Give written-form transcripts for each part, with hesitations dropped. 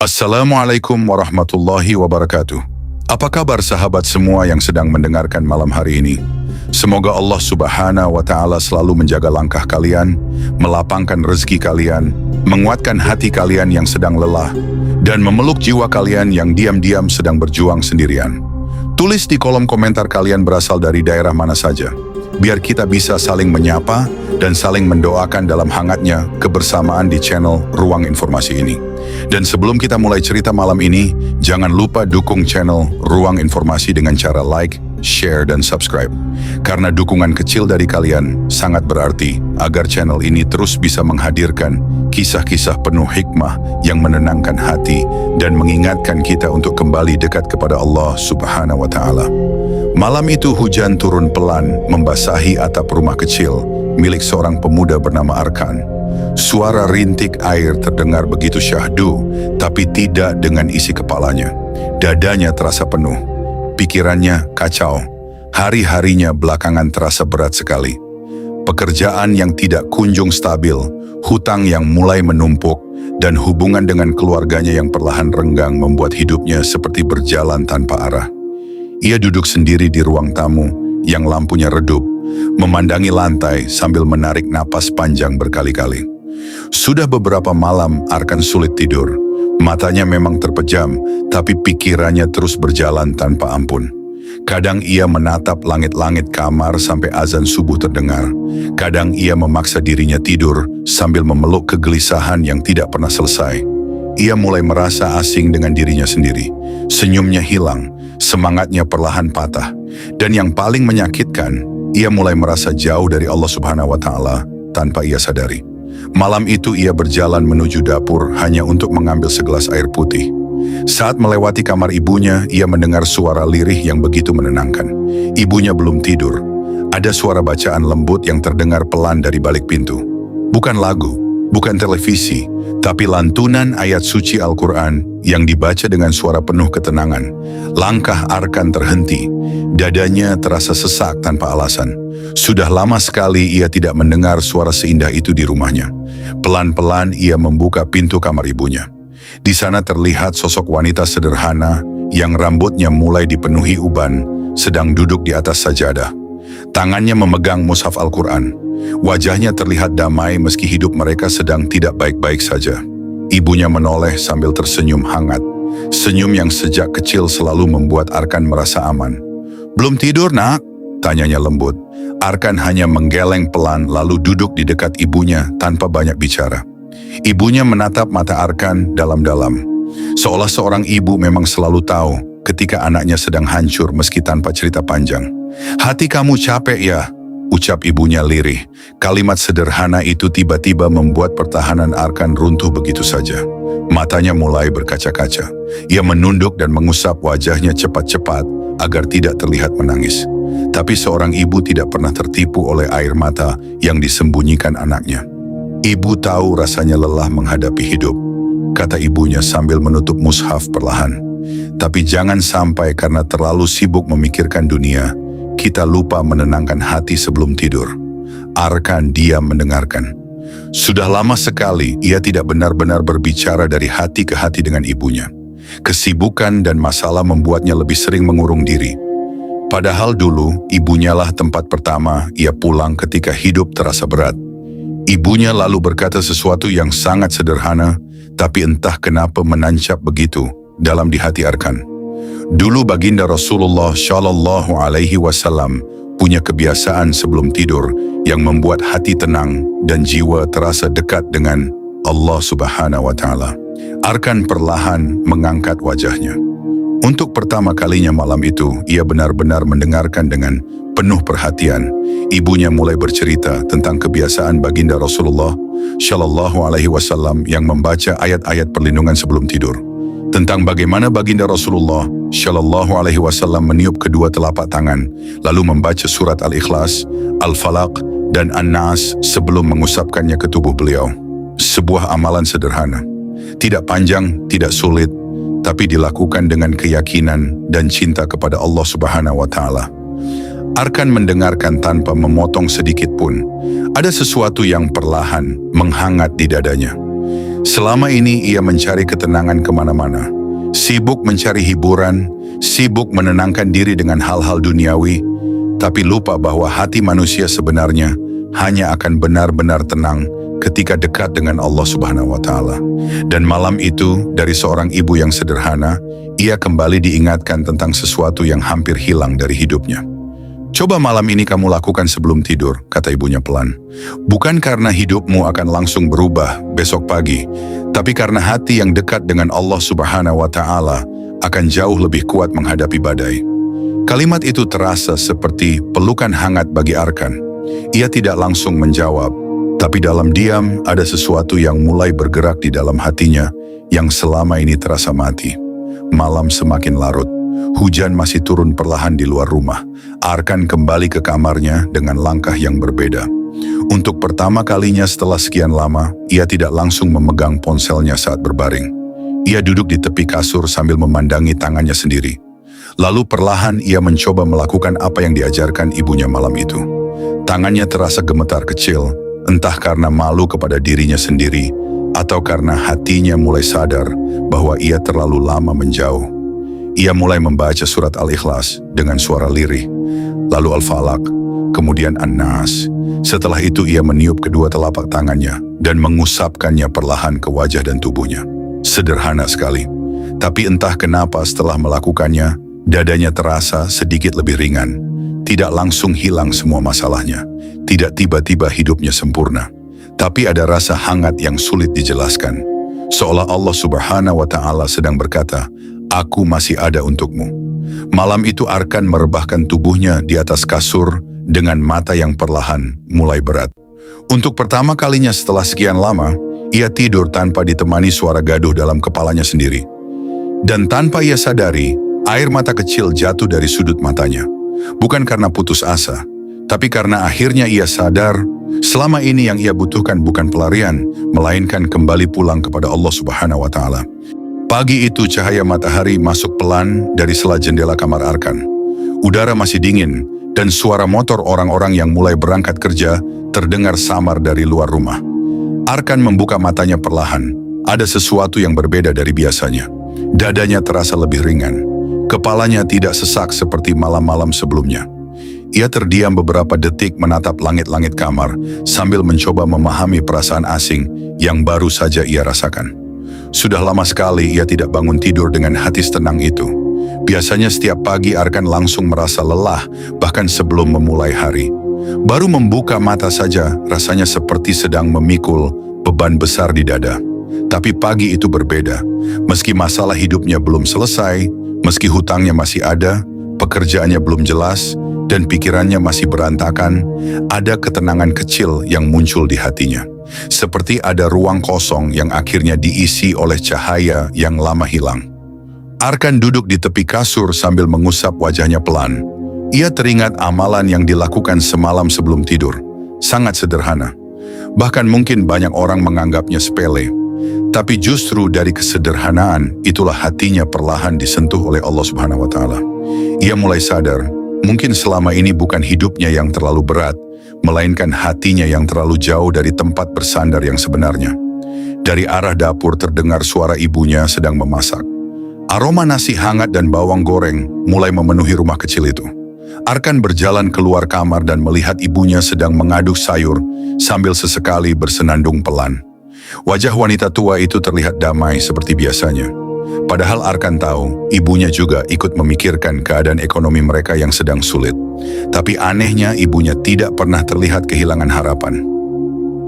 Assalamualaikum warahmatullahi wabarakatuh. Apa kabar sahabat semua yang sedang mendengarkan malam hari ini? Semoga Allah Subhanahu wa Ta'ala selalu menjaga langkah kalian, melapangkan rezeki kalian, menguatkan hati kalian yang sedang lelah, dan memeluk jiwa kalian yang diam-diam sedang berjuang sendirian. Tulis di kolom komentar kalian berasal dari daerah mana saja, biar kita bisa saling menyapa dan saling mendoakan dalam hangatnya kebersamaan di channel Ruang Informasi ini. Dan sebelum kita mulai cerita malam ini, jangan lupa dukung channel Ruang Informasi dengan cara like, share, dan subscribe. Karena dukungan kecil dari kalian sangat berarti agar channel ini terus bisa menghadirkan kisah-kisah penuh hikmah yang menenangkan hati dan mengingatkan kita untuk kembali dekat kepada Allah Subhanahu wa Ta'ala. Malam itu hujan turun pelan membasahi atap rumah kecil milik seorang pemuda bernama Arkan. Suara rintik air terdengar begitu syahdu, tapi tidak dengan isi kepalanya. Dadanya terasa penuh, pikirannya kacau. Hari-harinya belakangan terasa berat sekali. Pekerjaan yang tidak kunjung stabil, hutang yang mulai menumpuk, dan hubungan dengan keluarganya yang perlahan renggang membuat hidupnya seperti berjalan tanpa arah. Ia duduk sendiri di ruang tamu yang lampunya redup, memandangi lantai sambil menarik napas panjang berkali-kali. Sudah beberapa malam Arkan sulit tidur. Matanya memang terpejam, tapi pikirannya terus berjalan tanpa ampun. Kadang ia menatap langit-langit kamar sampai azan subuh terdengar. Kadang ia memaksa dirinya tidur sambil memeluk kegelisahan yang tidak pernah selesai. Ia mulai merasa asing dengan dirinya sendiri. Senyumnya hilang, semangatnya perlahan patah. Dan yang paling menyakitkan, ia mulai merasa jauh dari Allah Subhanahu wa Ta'ala tanpa ia sadari. Malam itu ia berjalan menuju dapur hanya untuk mengambil segelas air putih. Saat melewati kamar ibunya, ia mendengar suara lirih yang begitu menenangkan. Ibunya belum tidur. Ada suara bacaan lembut yang terdengar pelan dari balik pintu. Bukan lagu, bukan televisi, tapi lantunan ayat suci Al-Quran yang dibaca dengan suara penuh ketenangan. Langkah Arkan terhenti. Dadanya terasa sesak tanpa alasan. Sudah lama sekali ia tidak mendengar suara seindah itu di rumahnya. Pelan-pelan ia membuka pintu kamar ibunya. Di sana terlihat sosok wanita sederhana yang rambutnya mulai dipenuhi uban, sedang duduk di atas sajadah. Tangannya memegang mushaf Al-Quran. Wajahnya terlihat damai meski hidup mereka sedang tidak baik-baik saja. Ibunya menoleh sambil tersenyum hangat. Senyum yang sejak kecil selalu membuat Arkan merasa aman. "Belum tidur, nak?" tanyanya lembut. Arkan hanya menggeleng pelan lalu duduk di dekat ibunya tanpa banyak bicara. Ibunya menatap mata Arkan dalam-dalam. Seolah seorang ibu memang selalu tahu ketika anaknya sedang hancur meski tanpa cerita panjang. "Hati kamu capek ya?" ucap ibunya lirih. Kalimat sederhana itu tiba-tiba membuat pertahanan Arkan runtuh begitu saja. Matanya mulai berkaca-kaca. Ia menunduk dan mengusap wajahnya cepat-cepat agar tidak terlihat menangis. Tapi seorang ibu tidak pernah tertipu oleh air mata yang disembunyikan anaknya. "Ibu tahu rasanya lelah menghadapi hidup," kata ibunya sambil menutup mushaf perlahan. "Tapi jangan sampai karena terlalu sibuk memikirkan dunia, kita lupa menenangkan hati sebelum tidur." Arkan diam mendengarkan. Sudah lama sekali ia tidak benar-benar berbicara dari hati ke hati dengan ibunya. Kesibukan dan masalah membuatnya lebih sering mengurung diri. Padahal dulu ibunyalah tempat pertama ia pulang ketika hidup terasa berat. Ibunya lalu berkata sesuatu yang sangat sederhana, tapi entah kenapa menancap begitu dalam di hati Arkan. Dulu baginda Rasulullah Shallallahu Alaihi Wasallam punya kebiasaan sebelum tidur yang membuat hati tenang dan jiwa terasa dekat dengan Allah Subhanahu wa Ta'ala. Arkan perlahan mengangkat wajahnya. Untuk pertama kalinya malam itu, ia benar-benar mendengarkan dengan penuh perhatian. Ibunya mulai bercerita tentang kebiasaan baginda Rasulullah Shallallahu Alaihi Wasallam yang membaca ayat-ayat perlindungan sebelum tidur. Tentang bagaimana baginda Rasulullah Shallallahu Alaihi Wasallam meniup kedua telapak tangan, lalu membaca surat Al-Ikhlas, Al-Falaq, dan An-Nas sebelum mengusapkannya ke tubuh beliau. Sebuah amalan sederhana. Tidak panjang, tidak sulit, tapi dilakukan dengan keyakinan dan cinta kepada Allah Subhanahu wa Ta'ala. Arkan mendengarkan tanpa memotong sedikit pun. Ada sesuatu yang perlahan menghangat di dadanya. Selama ini ia mencari ketenangan kemana-mana, sibuk mencari hiburan, sibuk menenangkan diri dengan hal-hal duniawi, tapi lupa bahwa hati manusia sebenarnya hanya akan benar-benar tenang ketika dekat dengan Allah Subhanahu wa Ta'ala. Dan malam itu, dari seorang ibu yang sederhana, ia kembali diingatkan tentang sesuatu yang hampir hilang dari hidupnya. Coba malam ini kamu lakukan sebelum tidur, kata ibunya pelan. Bukan karena hidupmu akan langsung berubah besok pagi, tapi karena hati yang dekat dengan Allah Subhanahu wa Ta'ala akan jauh lebih kuat menghadapi badai. Kalimat itu terasa seperti pelukan hangat bagi Arkan. Ia tidak langsung menjawab, tapi dalam diam ada sesuatu yang mulai bergerak di dalam hatinya yang selama ini terasa mati. Malam semakin larut. Hujan masih turun perlahan di luar rumah. Arkan kembali ke kamarnya dengan langkah yang berbeda. Untuk pertama kalinya setelah sekian lama, ia tidak langsung memegang ponselnya saat berbaring. Ia duduk di tepi kasur sambil memandangi tangannya sendiri. Lalu perlahan ia mencoba melakukan apa yang diajarkan ibunya malam itu. Tangannya terasa gemetar kecil, entah karena malu kepada dirinya sendiri, atau karena hatinya mulai sadar bahwa ia terlalu lama menjauh. Ia mulai membaca surat Al-Ikhlas dengan suara lirih, lalu Al-Falaq, kemudian An-Nas. Setelah itu ia meniup kedua telapak tangannya dan mengusapkannya perlahan ke wajah dan tubuhnya. Sederhana sekali, tapi entah kenapa setelah melakukannya, dadanya terasa sedikit lebih ringan. Tidak langsung hilang semua masalahnya, tidak tiba-tiba hidupnya sempurna, tapi ada rasa hangat yang sulit dijelaskan. Seolah Allah Subhanahu wa Ta'ala sedang berkata, "Aku masih ada untukmu." Malam itu Arkan merebahkan tubuhnya di atas kasur dengan mata yang perlahan mulai berat. Untuk pertama kalinya setelah sekian lama, ia tidur tanpa ditemani suara gaduh dalam kepalanya sendiri. Dan tanpa ia sadari, air mata kecil jatuh dari sudut matanya. Bukan karena putus asa, tapi karena akhirnya ia sadar, selama ini yang ia butuhkan bukan pelarian, melainkan kembali pulang kepada Allah Subhanahu wa Ta'ala. Pagi itu cahaya matahari masuk pelan dari sela jendela kamar Arkan. Udara masih dingin dan suara motor orang-orang yang mulai berangkat kerja terdengar samar dari luar rumah. Arkan membuka matanya perlahan. Ada sesuatu yang berbeda dari biasanya. Dadanya terasa lebih ringan. Kepalanya tidak sesak seperti malam-malam sebelumnya. Ia terdiam beberapa detik menatap langit-langit kamar sambil mencoba memahami perasaan asing yang baru saja ia rasakan. Sudah lama sekali ia tidak bangun tidur dengan hati tenang itu. Biasanya setiap pagi Arkan langsung merasa lelah bahkan sebelum memulai hari. Baru membuka mata saja rasanya seperti sedang memikul beban besar di dada. Tapi pagi itu berbeda. Meski masalah hidupnya belum selesai, meski hutangnya masih ada, pekerjaannya belum jelas, dan pikirannya masih berantakan, ada ketenangan kecil yang muncul di hatinya. Seperti ada ruang kosong yang akhirnya diisi oleh cahaya yang lama hilang. Arkan duduk di tepi kasur sambil mengusap wajahnya pelan. Ia teringat amalan yang dilakukan semalam sebelum tidur. Sangat sederhana. Bahkan mungkin banyak orang menganggapnya sepele. Tapi justru dari kesederhanaan, itulah hatinya perlahan disentuh oleh Allah Subhanahu wa Ta'ala. Ia mulai sadar, mungkin selama ini bukan hidupnya yang terlalu berat, melainkan hatinya yang terlalu jauh dari tempat bersandar yang sebenarnya. Dari arah dapur terdengar suara ibunya sedang memasak. Aroma nasi hangat dan bawang goreng mulai memenuhi rumah kecil itu. Arkan berjalan keluar kamar dan melihat ibunya sedang mengaduk sayur sambil sesekali bersenandung pelan. Wajah wanita tua itu terlihat damai seperti biasanya. Padahal Arkan tahu, ibunya juga ikut memikirkan keadaan ekonomi mereka yang sedang sulit. Tapi anehnya ibunya tidak pernah terlihat kehilangan harapan.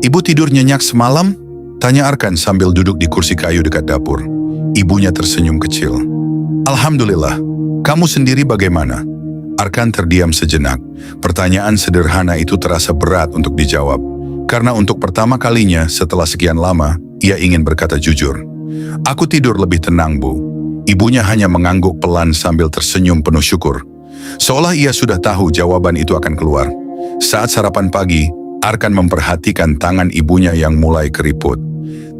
"Ibu tidur nyenyak semalam?" tanya Arkan sambil duduk di kursi kayu dekat dapur. Ibunya tersenyum kecil. "Alhamdulillah, kamu sendiri bagaimana?" Arkan terdiam sejenak. Pertanyaan sederhana itu terasa berat untuk dijawab. Karena untuk pertama kalinya setelah sekian lama, ia ingin berkata jujur. "Aku tidur lebih tenang, Bu." Ibunya hanya mengangguk pelan sambil tersenyum penuh syukur. Seolah ia sudah tahu jawaban itu akan keluar. Saat sarapan pagi, Arkan memperhatikan tangan ibunya yang mulai keriput.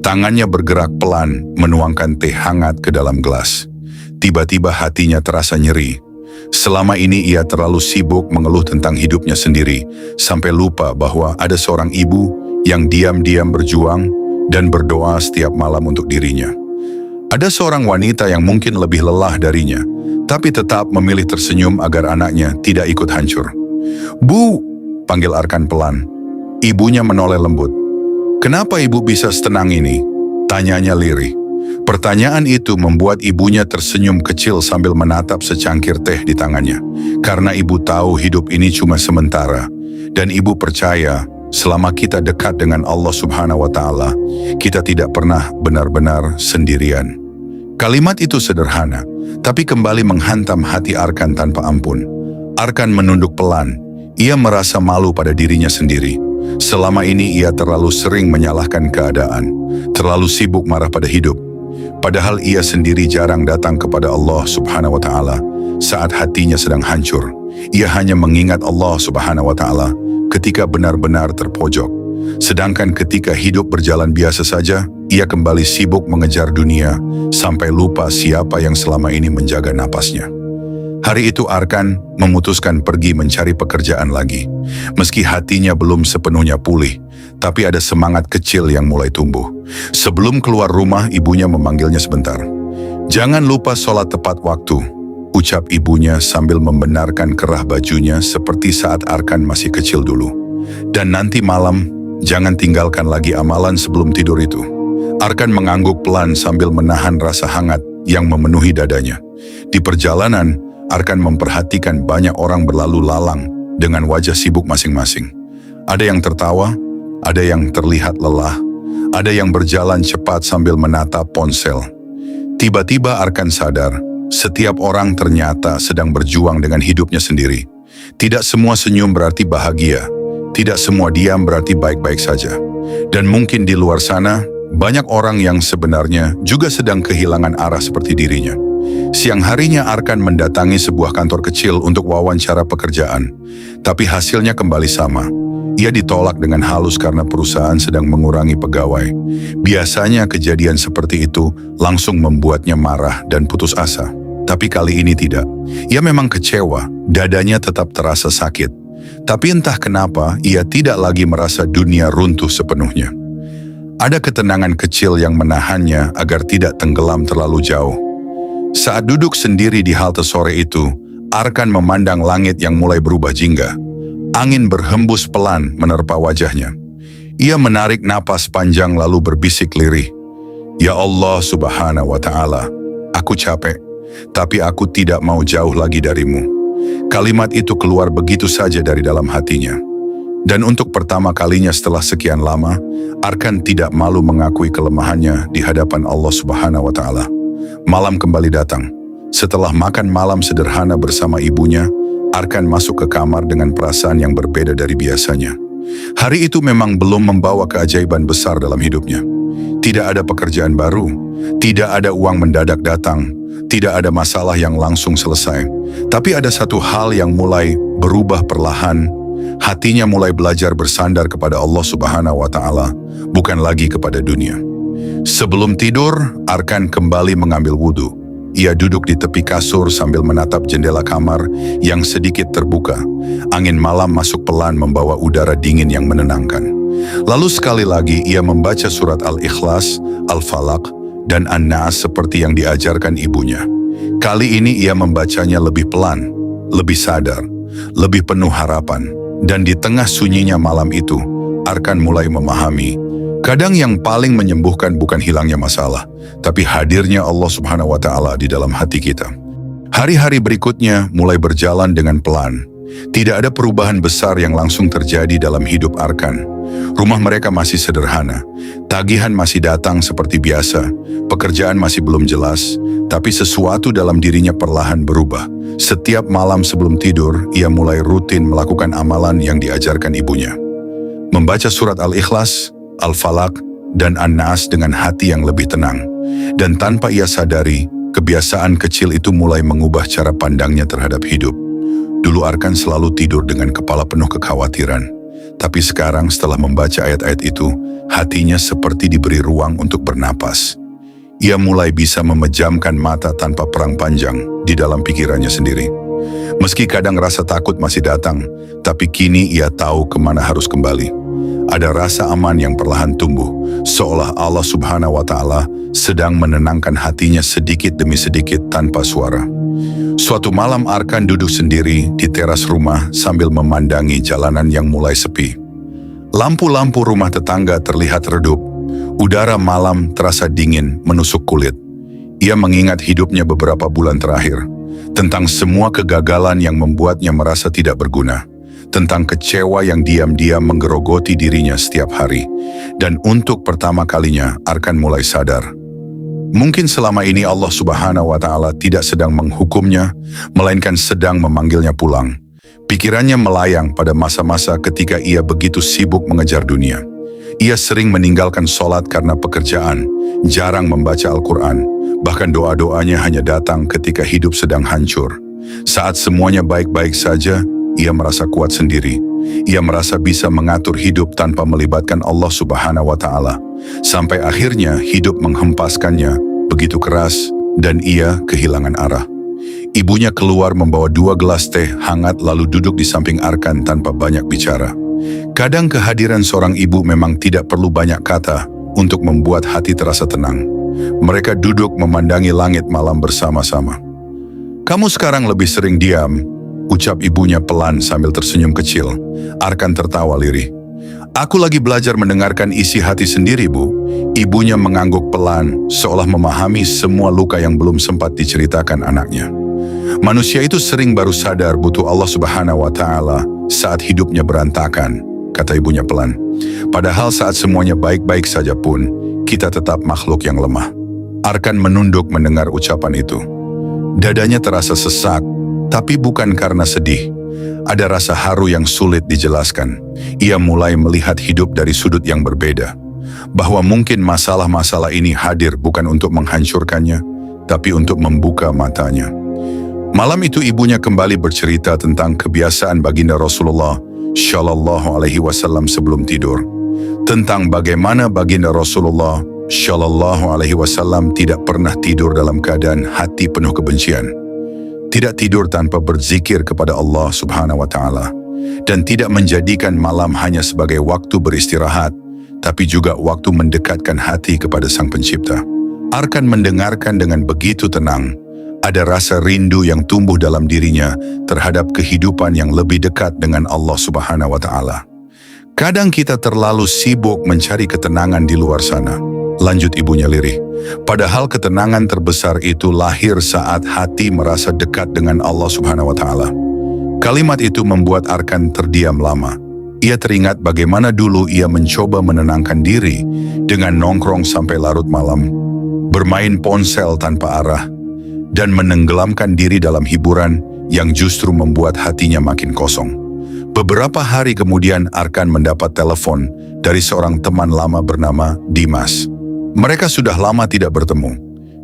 Tangannya bergerak pelan, menuangkan teh hangat ke dalam gelas. Tiba-tiba hatinya terasa nyeri. Selama ini ia terlalu sibuk mengeluh tentang hidupnya sendiri, sampai lupa bahwa ada seorang ibu yang diam-diam berjuang dan berdoa setiap malam untuk dirinya. Ada seorang wanita yang mungkin lebih lelah darinya, tapi tetap memilih tersenyum agar anaknya tidak ikut hancur. "Bu," panggil Arkan pelan. Ibunya menoleh lembut. "Kenapa ibu bisa setenang ini?" tanyanya lirih. Pertanyaan itu membuat ibunya tersenyum kecil sambil menatap secangkir teh di tangannya. Karena ibu tahu hidup ini cuma sementara, dan ibu percaya selama kita dekat dengan Allah Subhanahu wa Ta'ala, kita tidak pernah benar-benar sendirian. Kalimat itu sederhana, tapi kembali menghantam hati Arkan tanpa ampun. Arkan menunduk pelan. Ia merasa malu pada dirinya sendiri. Selama ini ia terlalu sering menyalahkan keadaan, terlalu sibuk marah pada hidup. Padahal ia sendiri jarang datang kepada Allah Subhanahu wa Ta'ala saat hatinya sedang hancur. Ia hanya mengingat Allah Subhanahu wa Ta'ala ketika benar-benar terpojok. Sedangkan ketika hidup berjalan biasa saja, ia kembali sibuk mengejar dunia sampai lupa siapa yang selama ini menjaga napasnya. Hari itu Arkan memutuskan pergi mencari pekerjaan lagi. Meski hatinya belum sepenuhnya pulih, tapi ada semangat kecil yang mulai tumbuh. Sebelum keluar rumah, ibunya memanggilnya sebentar. "Jangan lupa sholat tepat waktu," ucap ibunya sambil membenarkan kerah bajunya seperti saat Arkan masih kecil dulu. "Dan nanti malam, jangan tinggalkan lagi amalan sebelum tidur itu." Arkan mengangguk pelan sambil menahan rasa hangat yang memenuhi dadanya. Di perjalanan, Arkan memperhatikan banyak orang berlalu lalang dengan wajah sibuk masing-masing. Ada yang tertawa, ada yang terlihat lelah, ada yang berjalan cepat sambil menatap ponsel. Tiba-tiba Arkan sadar, setiap orang ternyata sedang berjuang dengan hidupnya sendiri. Tidak semua senyum berarti bahagia, tidak semua diam berarti baik-baik saja. Dan mungkin di luar sana, banyak orang yang sebenarnya juga sedang kehilangan arah seperti dirinya. Siang harinya Arkan mendatangi sebuah kantor kecil untuk wawancara pekerjaan, tapi hasilnya kembali sama. Ia ditolak dengan halus karena perusahaan sedang mengurangi pegawai. Biasanya kejadian seperti itu langsung membuatnya marah dan putus asa. Tapi kali ini tidak. Ia memang kecewa, dadanya tetap terasa sakit. Tapi entah kenapa ia tidak lagi merasa dunia runtuh sepenuhnya. Ada ketenangan kecil yang menahannya agar tidak tenggelam terlalu jauh. Saat duduk sendiri di halte sore itu, Arkan memandang langit yang mulai berubah jingga. Angin berhembus pelan menerpa wajahnya. Ia menarik napas panjang lalu berbisik lirih. "Ya Allah Subhanahu wa Ta'ala, aku capek, tapi aku tidak mau jauh lagi darimu." Kalimat itu keluar begitu saja dari dalam hatinya. Dan untuk pertama kalinya setelah sekian lama, Arkan tidak malu mengakui kelemahannya di hadapan Allah Subhanahu wa Ta'ala. Malam kembali datang. Setelah makan malam sederhana bersama ibunya, Arkan masuk ke kamar dengan perasaan yang berbeda dari biasanya. Hari itu memang belum membawa keajaiban besar dalam hidupnya. Tidak ada pekerjaan baru, tidak ada uang mendadak datang, tidak ada masalah yang langsung selesai. Tapi ada satu hal yang mulai berubah perlahan. Hatinya mulai belajar bersandar kepada Allah Subhanahu wa Ta'ala, bukan lagi kepada dunia. Sebelum tidur, Arkan kembali mengambil wudhu. Ia duduk di tepi kasur sambil menatap jendela kamar yang sedikit terbuka. Angin malam masuk pelan membawa udara dingin yang menenangkan. Lalu sekali lagi ia membaca surat Al-Ikhlas, Al-Falaq, dan An-Nas seperti yang diajarkan ibunya. Kali ini ia membacanya lebih pelan, lebih sadar, lebih penuh harapan. Dan di tengah sunyinya malam itu, Arkan mulai memahami, kadang yang paling menyembuhkan bukan hilangnya masalah, tapi hadirnya Allah Subhanahu wa Ta'ala di dalam hati kita. Hari-hari berikutnya mulai berjalan dengan pelan. Tidak ada perubahan besar yang langsung terjadi dalam hidup Arkan. Rumah mereka masih sederhana, tagihan masih datang seperti biasa, pekerjaan masih belum jelas, tapi sesuatu dalam dirinya perlahan berubah. Setiap malam sebelum tidur, ia mulai rutin melakukan amalan yang diajarkan ibunya. Membaca surat Al-Ikhlas, Al-Falaq, dan An-Nas dengan hati yang lebih tenang. Dan tanpa ia sadari, kebiasaan kecil itu mulai mengubah cara pandangnya terhadap hidup. Dulu Arkan selalu tidur dengan kepala penuh kekhawatiran. Tapi sekarang setelah membaca ayat-ayat itu, hatinya seperti diberi ruang untuk bernapas. Ia mulai bisa memejamkan mata tanpa perang panjang di dalam pikirannya sendiri. Meski kadang rasa takut masih datang, tapi kini ia tahu kemana harus kembali. Ada rasa aman yang perlahan tumbuh, seolah Allah Subhanahu wa Ta'ala sedang menenangkan hatinya sedikit demi sedikit tanpa suara. Suatu malam Arkan duduk sendiri di teras rumah sambil memandangi jalanan yang mulai sepi. Lampu-lampu rumah tetangga terlihat redup. Udara malam terasa dingin menusuk kulit. Ia mengingat hidupnya beberapa bulan terakhir, tentang semua kegagalan yang membuatnya merasa tidak berguna, tentang kecewa yang diam-diam menggerogoti dirinya setiap hari. Dan untuk pertama kalinya Arkan mulai sadar. Mungkin selama ini Allah Subhanahu wa Ta'ala tidak sedang menghukumnya, melainkan sedang memanggilnya pulang. Pikirannya melayang pada masa-masa ketika ia begitu sibuk mengejar dunia. Ia sering meninggalkan sholat karena pekerjaan, jarang membaca Al-Quran, bahkan doa-doanya hanya datang ketika hidup sedang hancur. Saat semuanya baik-baik saja, ia merasa kuat sendiri. Ia merasa bisa mengatur hidup tanpa melibatkan Allah Subhanahu wa Ta'ala. Sampai akhirnya hidup menghempaskannya begitu keras dan ia kehilangan arah. Ibunya keluar membawa 2 gelas teh hangat lalu duduk di samping Arkan tanpa banyak bicara. Kadang kehadiran seorang ibu memang tidak perlu banyak kata untuk membuat hati terasa tenang. Mereka duduk memandangi langit malam bersama-sama. "Kamu sekarang lebih sering diam," ucap ibunya pelan sambil tersenyum kecil. Arkan tertawa lirih. "Aku lagi belajar mendengarkan isi hati sendiri, Bu." Ibunya mengangguk pelan, seolah memahami semua luka yang belum sempat diceritakan anaknya. "Manusia itu sering baru sadar butuh Allah Subhanahu wa Ta'ala saat hidupnya berantakan," kata ibunya pelan. "Padahal saat semuanya baik-baik saja pun, kita tetap makhluk yang lemah." Arkan menunduk mendengar ucapan itu. Dadanya terasa sesak, tapi bukan karena sedih. Ada rasa haru yang sulit dijelaskan. Ia mulai melihat hidup dari sudut yang berbeda. Bahwa mungkin masalah-masalah ini hadir bukan untuk menghancurkannya, tapi untuk membuka matanya. Malam itu ibunya kembali bercerita tentang kebiasaan baginda Rasulullah Shallallahu Alaihi Wasallam sebelum tidur. Tentang bagaimana baginda Rasulullah Shallallahu Alaihi Wasallam tidak pernah tidur dalam keadaan hati penuh kebencian. Tidak tidur tanpa berzikir kepada Allah Subhanahu wa Ta'ala, dan tidak menjadikan malam hanya sebagai waktu beristirahat, tapi juga waktu mendekatkan hati kepada Sang Pencipta. Arkan mendengarkan dengan begitu tenang. Ada rasa rindu yang tumbuh dalam dirinya terhadap kehidupan yang lebih dekat dengan Allah Subhanahu wa Ta'ala. "Kadang kita terlalu sibuk mencari ketenangan di luar sana," lanjut ibunya lirih. "Padahal ketenangan terbesar itu lahir saat hati merasa dekat dengan Allah Subhanahu wa Ta'ala." Kalimat itu membuat Arkan terdiam lama. Ia teringat bagaimana dulu ia mencoba menenangkan diri dengan nongkrong sampai larut malam, bermain ponsel tanpa arah, dan menenggelamkan diri dalam hiburan yang justru membuat hatinya makin kosong. Beberapa hari kemudian Arkan mendapat telepon dari seorang teman lama bernama Dimas. Mereka sudah lama tidak bertemu.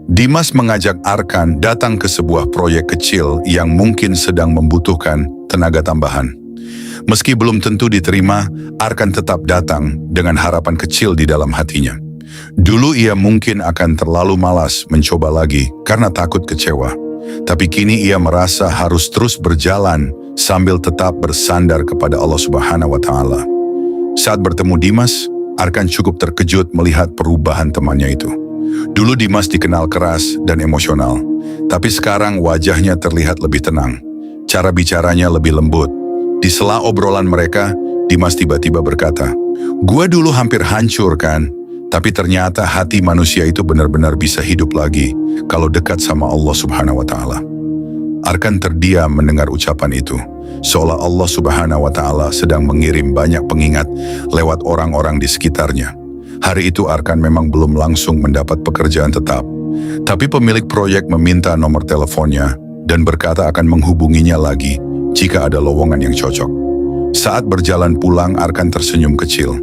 Dimas mengajak Arkan datang ke sebuah proyek kecil yang mungkin sedang membutuhkan tenaga tambahan. Meski belum tentu diterima, Arkan tetap datang dengan harapan kecil di dalam hatinya. Dulu ia mungkin akan terlalu malas mencoba lagi karena takut kecewa. Tapi kini ia merasa harus terus berjalan sambil tetap bersandar kepada Allah Subhanahu wa Ta'ala. Saat bertemu Dimas, Arkan cukup terkejut melihat perubahan temannya itu. Dulu Dimas dikenal keras dan emosional, tapi sekarang wajahnya terlihat lebih tenang. Cara bicaranya lebih lembut. Di sela obrolan mereka, Dimas tiba-tiba berkata, "Gua dulu hampir hancur kan, tapi ternyata hati manusia itu benar-benar bisa hidup lagi kalau dekat sama Allah Subhanahu wa Ta'ala." Arkan terdiam mendengar ucapan itu, seolah Allah Subhanahu wa Ta'ala sedang mengirim banyak pengingat lewat orang-orang di sekitarnya. Hari itu Arkan memang belum langsung mendapat pekerjaan tetap, tapi pemilik proyek meminta nomor teleponnya dan berkata akan menghubunginya lagi jika ada lowongan yang cocok. Saat berjalan pulang, Arkan tersenyum kecil.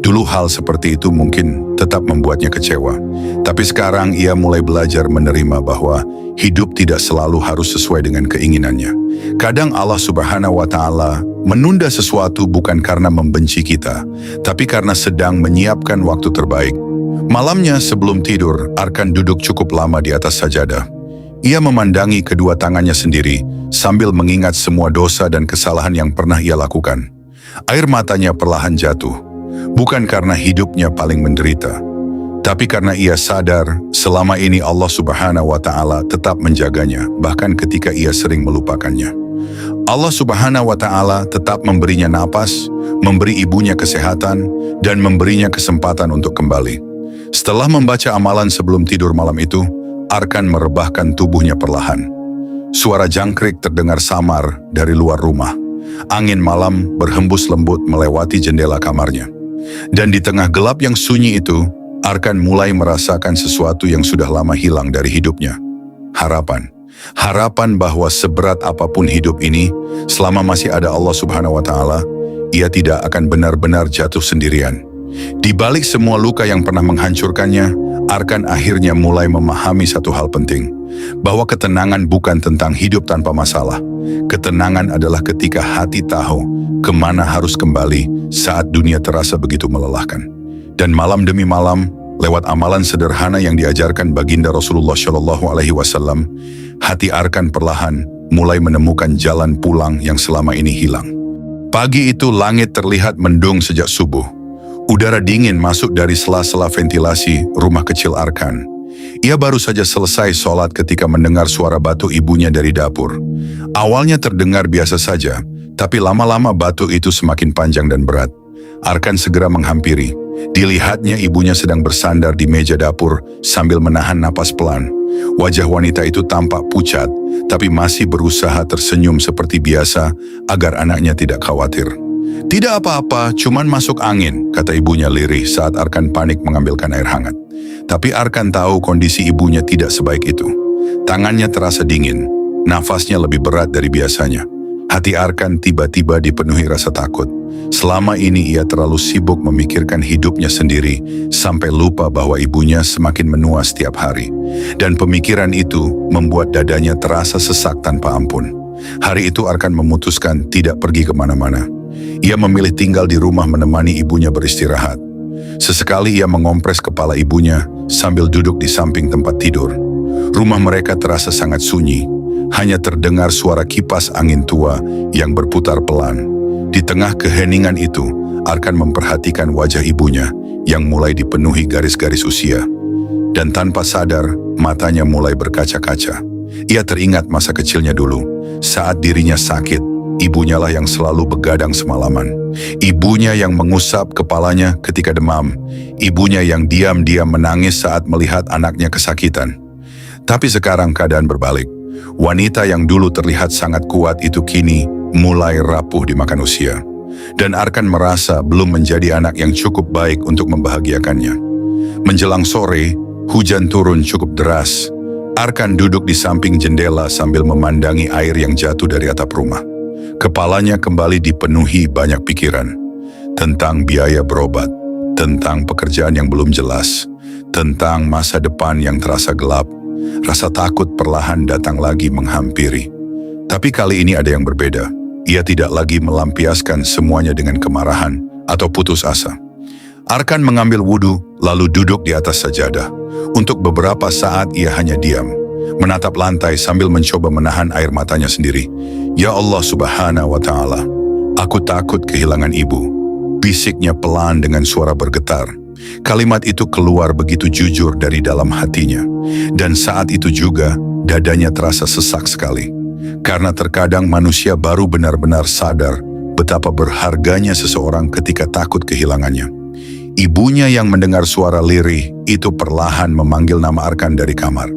Dulu hal seperti itu mungkin tetap membuatnya kecewa, tapi sekarang ia mulai belajar menerima bahwa hidup tidak selalu harus sesuai dengan keinginannya. Kadang Allah Subhanahu wa Ta'ala menunda sesuatu bukan karena membenci kita, tapi karena sedang menyiapkan waktu terbaik. Malamnya sebelum tidur, Arkan duduk cukup lama di atas sajadah. Ia memandangi kedua tangannya sendiri sambil mengingat semua dosa dan kesalahan yang pernah ia lakukan. Air matanya perlahan jatuh. bukan karena hidupnya paling menderita, tapi karena ia sadar selama ini Allah Subhanahu wa Ta'ala tetap menjaganya, bahkan ketika ia sering melupakannya. Allah Subhanahu wa Ta'ala tetap memberinya napas, memberi ibunya kesehatan, dan memberinya kesempatan untuk kembali. Setelah membaca amalan sebelum tidur malam itu, Arkan merebahkan tubuhnya perlahan. Suara jangkrik terdengar samar dari luar rumah. Angin malam berhembus lembut melewati jendela kamarnya. Dan di tengah gelap yang sunyi itu, Arkan mulai merasakan sesuatu yang sudah lama hilang dari hidupnya. Harapan. Harapan bahwa seberat apapun hidup ini, selama masih ada Allah Subhanahu wa Ta'ala, ia tidak akan benar-benar jatuh sendirian. Di balik semua luka yang pernah menghancurkannya, Arkan akhirnya mulai memahami satu hal penting, bahwa ketenangan bukan tentang hidup tanpa masalah. Ketenangan adalah ketika hati tahu kemana harus kembali saat dunia terasa begitu melelahkan. Dan malam demi malam, lewat amalan sederhana yang diajarkan baginda Rasulullah Shallallahu Alaihi Wasallam, hati Arkan perlahan mulai menemukan jalan pulang yang selama ini hilang. Pagi itu langit terlihat mendung sejak subuh. Udara dingin masuk dari sela-sela ventilasi rumah kecil Arkan. Ia baru saja selesai sholat ketika mendengar suara batu ibunya dari dapur. Awalnya terdengar biasa saja, tapi lama-lama batu itu semakin panjang dan berat. Arkan segera menghampiri. Dilihatnya ibunya sedang bersandar di meja dapur sambil menahan napas pelan. Wajah wanita itu tampak pucat, tapi masih berusaha tersenyum seperti biasa agar anaknya tidak khawatir. "Tidak apa-apa, cuman masuk angin," kata ibunya lirih saat Arkan panik mengambilkan air hangat. Tapi Arkan tahu kondisi ibunya tidak sebaik itu. Tangannya terasa dingin, nafasnya lebih berat dari biasanya. Hati Arkan tiba-tiba dipenuhi rasa takut. Selama ini ia terlalu sibuk memikirkan hidupnya sendiri sampai lupa bahwa ibunya semakin menua setiap hari. Dan pemikiran itu membuat dadanya terasa sesak tanpa ampun. Hari itu Arkan memutuskan tidak pergi kemana-mana. Ia memilih tinggal di rumah menemani ibunya beristirahat. Sesekali ia mengompres kepala ibunya sambil duduk di samping tempat tidur. Rumah mereka terasa sangat sunyi. Hanya terdengar suara kipas angin tua yang berputar pelan. Di tengah keheningan itu, Arkan memperhatikan wajah ibunya yang mulai dipenuhi garis-garis usia. Dan tanpa sadar, matanya mulai berkaca-kaca. Ia teringat masa kecilnya dulu, saat dirinya sakit. Ibunya lah yang selalu begadang semalaman. Ibunya yang mengusap kepalanya ketika demam. Ibunya yang diam-diam menangis saat melihat anaknya kesakitan. Tapi sekarang keadaan berbalik. Wanita yang dulu terlihat sangat kuat itu kini mulai rapuh dimakan usia. Dan Arkan merasa belum menjadi anak yang cukup baik untuk membahagiakannya. Menjelang sore, hujan turun cukup deras. Arkan duduk di samping jendela sambil memandangi air yang jatuh dari atap rumah. Kepalanya kembali dipenuhi banyak pikiran. Tentang biaya berobat, tentang pekerjaan yang belum jelas, tentang masa depan yang terasa gelap. Rasa takut perlahan datang lagi menghampiri. Tapi kali ini ada yang berbeda. Ia tidak lagi melampiaskan semuanya dengan kemarahan atau putus asa. Arkan mengambil wudhu lalu duduk di atas sajadah. Untuk beberapa saat ia hanya diam, menatap lantai sambil mencoba menahan air matanya sendiri. "Ya Allah Subhanahu wa Ta'ala, aku takut kehilangan ibu," bisiknya pelan dengan suara bergetar. Kalimat itu keluar begitu jujur dari dalam hatinya. Dan saat itu juga dadanya terasa sesak sekali. Karena terkadang manusia baru benar-benar sadar betapa berharganya seseorang ketika takut kehilangannya. Ibunya yang mendengar suara lirih itu perlahan memanggil nama Arkan dari kamar.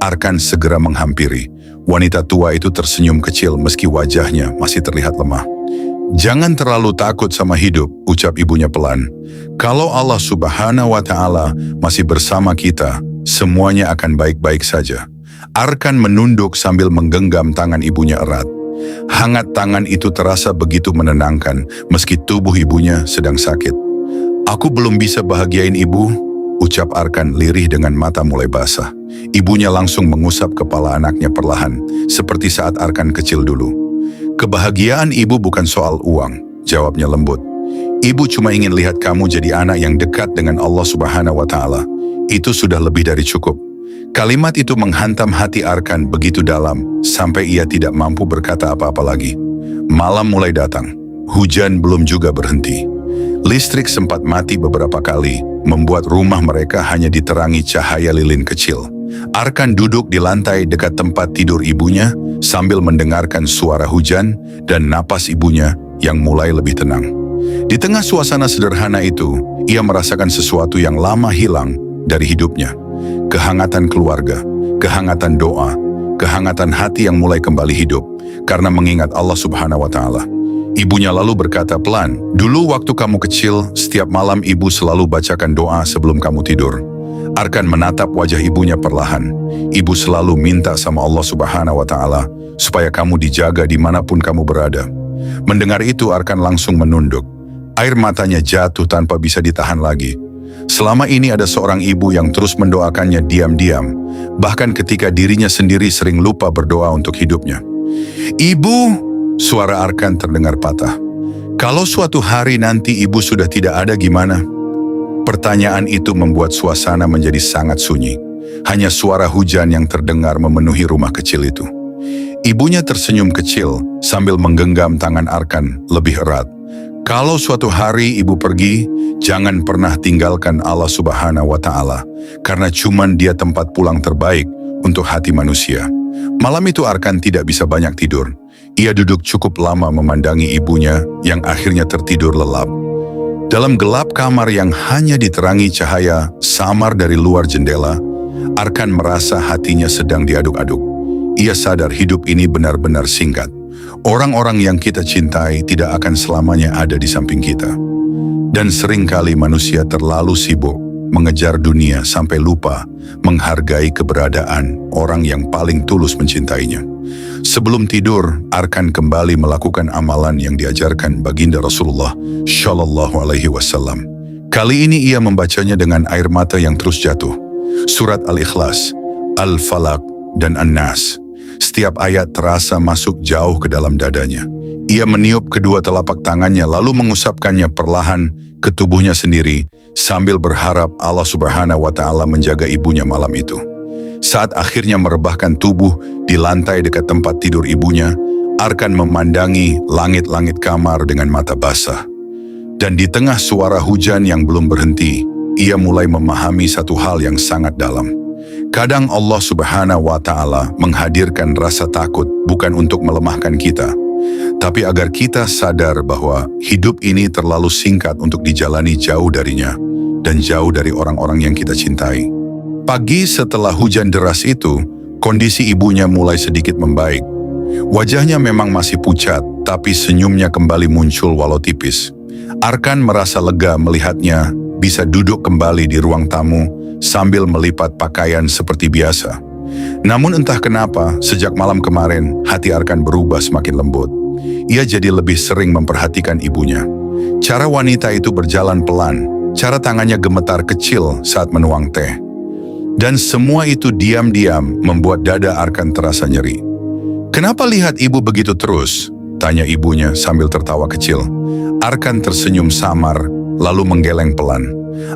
Arkan segera menghampiri. Wanita tua itu tersenyum kecil meski wajahnya masih terlihat lemah. "Jangan terlalu takut sama hidup," ucap ibunya pelan. "Kalau Allah Subhanahu wa Ta'ala masih bersama kita, semuanya akan baik-baik saja." Arkan menunduk sambil menggenggam tangan ibunya erat. Hangat tangan itu terasa begitu menenangkan meski tubuh ibunya sedang sakit. "Aku belum bisa bahagiain ibu," ucap Arkan lirih dengan mata mulai basah. Ibunya langsung mengusap kepala anaknya perlahan, seperti saat Arkan kecil dulu. "Kebahagiaan ibu bukan soal uang," jawabnya lembut. "Ibu cuma ingin lihat kamu jadi anak yang dekat dengan Allah Subhanahu wa Ta'ala. Itu sudah lebih dari cukup." Kalimat itu menghantam hati Arkan begitu dalam, sampai ia tidak mampu berkata apa-apa lagi. Malam mulai datang. Hujan belum juga berhenti. Listrik sempat mati beberapa kali, membuat rumah mereka hanya diterangi cahaya lilin kecil. Arkan duduk di lantai dekat tempat tidur ibunya sambil mendengarkan suara hujan dan napas ibunya yang mulai lebih tenang. Di tengah suasana sederhana itu, ia merasakan sesuatu yang lama hilang dari hidupnya. Kehangatan keluarga, kehangatan doa, kehangatan hati yang mulai kembali hidup karena mengingat Allah Subhanahu wa Ta'ala. Ibunya lalu berkata pelan, "Dulu waktu kamu kecil, setiap malam ibu selalu bacakan doa sebelum kamu tidur." Arkan menatap wajah ibunya perlahan. Ibu selalu minta sama Allah Subhanahu wa Ta'ala supaya kamu dijaga dimanapun kamu berada. Mendengar itu, Arkan langsung menunduk. Air matanya jatuh tanpa bisa ditahan lagi. Selama ini ada seorang ibu yang terus mendoakannya diam-diam, bahkan ketika dirinya sendiri sering lupa berdoa untuk hidupnya. "Ibu," suara Arkan terdengar patah. "Kalau suatu hari nanti ibu sudah tidak ada gimana?" Pertanyaan itu membuat suasana menjadi sangat sunyi. Hanya suara hujan yang terdengar memenuhi rumah kecil itu. Ibunya tersenyum kecil sambil menggenggam tangan Arkan lebih erat. "Kalau suatu hari ibu pergi, jangan pernah tinggalkan Allah Subhanahu wa Ta'ala, karena cuman dia tempat pulang terbaik untuk hati manusia." Malam itu Arkan tidak bisa banyak tidur. Ia duduk cukup lama memandangi ibunya yang akhirnya tertidur lelap. Dalam gelap kamar yang hanya diterangi cahaya samar dari luar jendela, Arkan merasa hatinya sedang diaduk-aduk. Ia sadar hidup ini benar-benar singkat. Orang-orang yang kita cintai tidak akan selamanya ada di samping kita. Dan seringkali manusia terlalu sibuk mengejar dunia sampai lupa menghargai keberadaan orang yang paling tulus mencintainya. Sebelum tidur, Arkan kembali melakukan amalan yang diajarkan baginda Rasulullah Shallallahu Alaihi Wasallam. Kali ini ia membacanya dengan air mata yang terus jatuh. Surat Al-Ikhlas, Al-Falaq, dan An-Nas. Setiap ayat terasa masuk jauh ke dalam dadanya. Ia meniup kedua telapak tangannya lalu mengusapkannya perlahan ke tubuhnya sendiri sambil berharap Allah Subhanahu wa Ta'ala menjaga ibunya malam itu. Saat akhirnya merebahkan tubuh di lantai dekat tempat tidur ibunya, Arkan memandangi langit-langit kamar dengan mata basah. Dan di tengah suara hujan yang belum berhenti, ia mulai memahami satu hal yang sangat dalam. Kadang Allah Subhanahu wa Ta'ala menghadirkan rasa takut bukan untuk melemahkan kita, tapi agar kita sadar bahwa hidup ini terlalu singkat untuk dijalani jauh darinya dan jauh dari orang-orang yang kita cintai. Pagi setelah hujan deras itu, kondisi ibunya mulai sedikit membaik. Wajahnya memang masih pucat, tapi senyumnya kembali muncul walau tipis. Arkan merasa lega melihatnya bisa duduk kembali di ruang tamu sambil melipat pakaian seperti biasa. Namun entah kenapa, sejak malam kemarin, hati Arkan berubah semakin lembut. Ia jadi lebih sering memperhatikan ibunya. Cara wanita itu berjalan pelan, cara tangannya gemetar kecil saat menuang teh. Dan semua itu diam-diam membuat dada Arkan terasa nyeri. "Kenapa lihat ibu begitu terus?" tanya ibunya sambil tertawa kecil. Arkan tersenyum samar, lalu menggeleng pelan.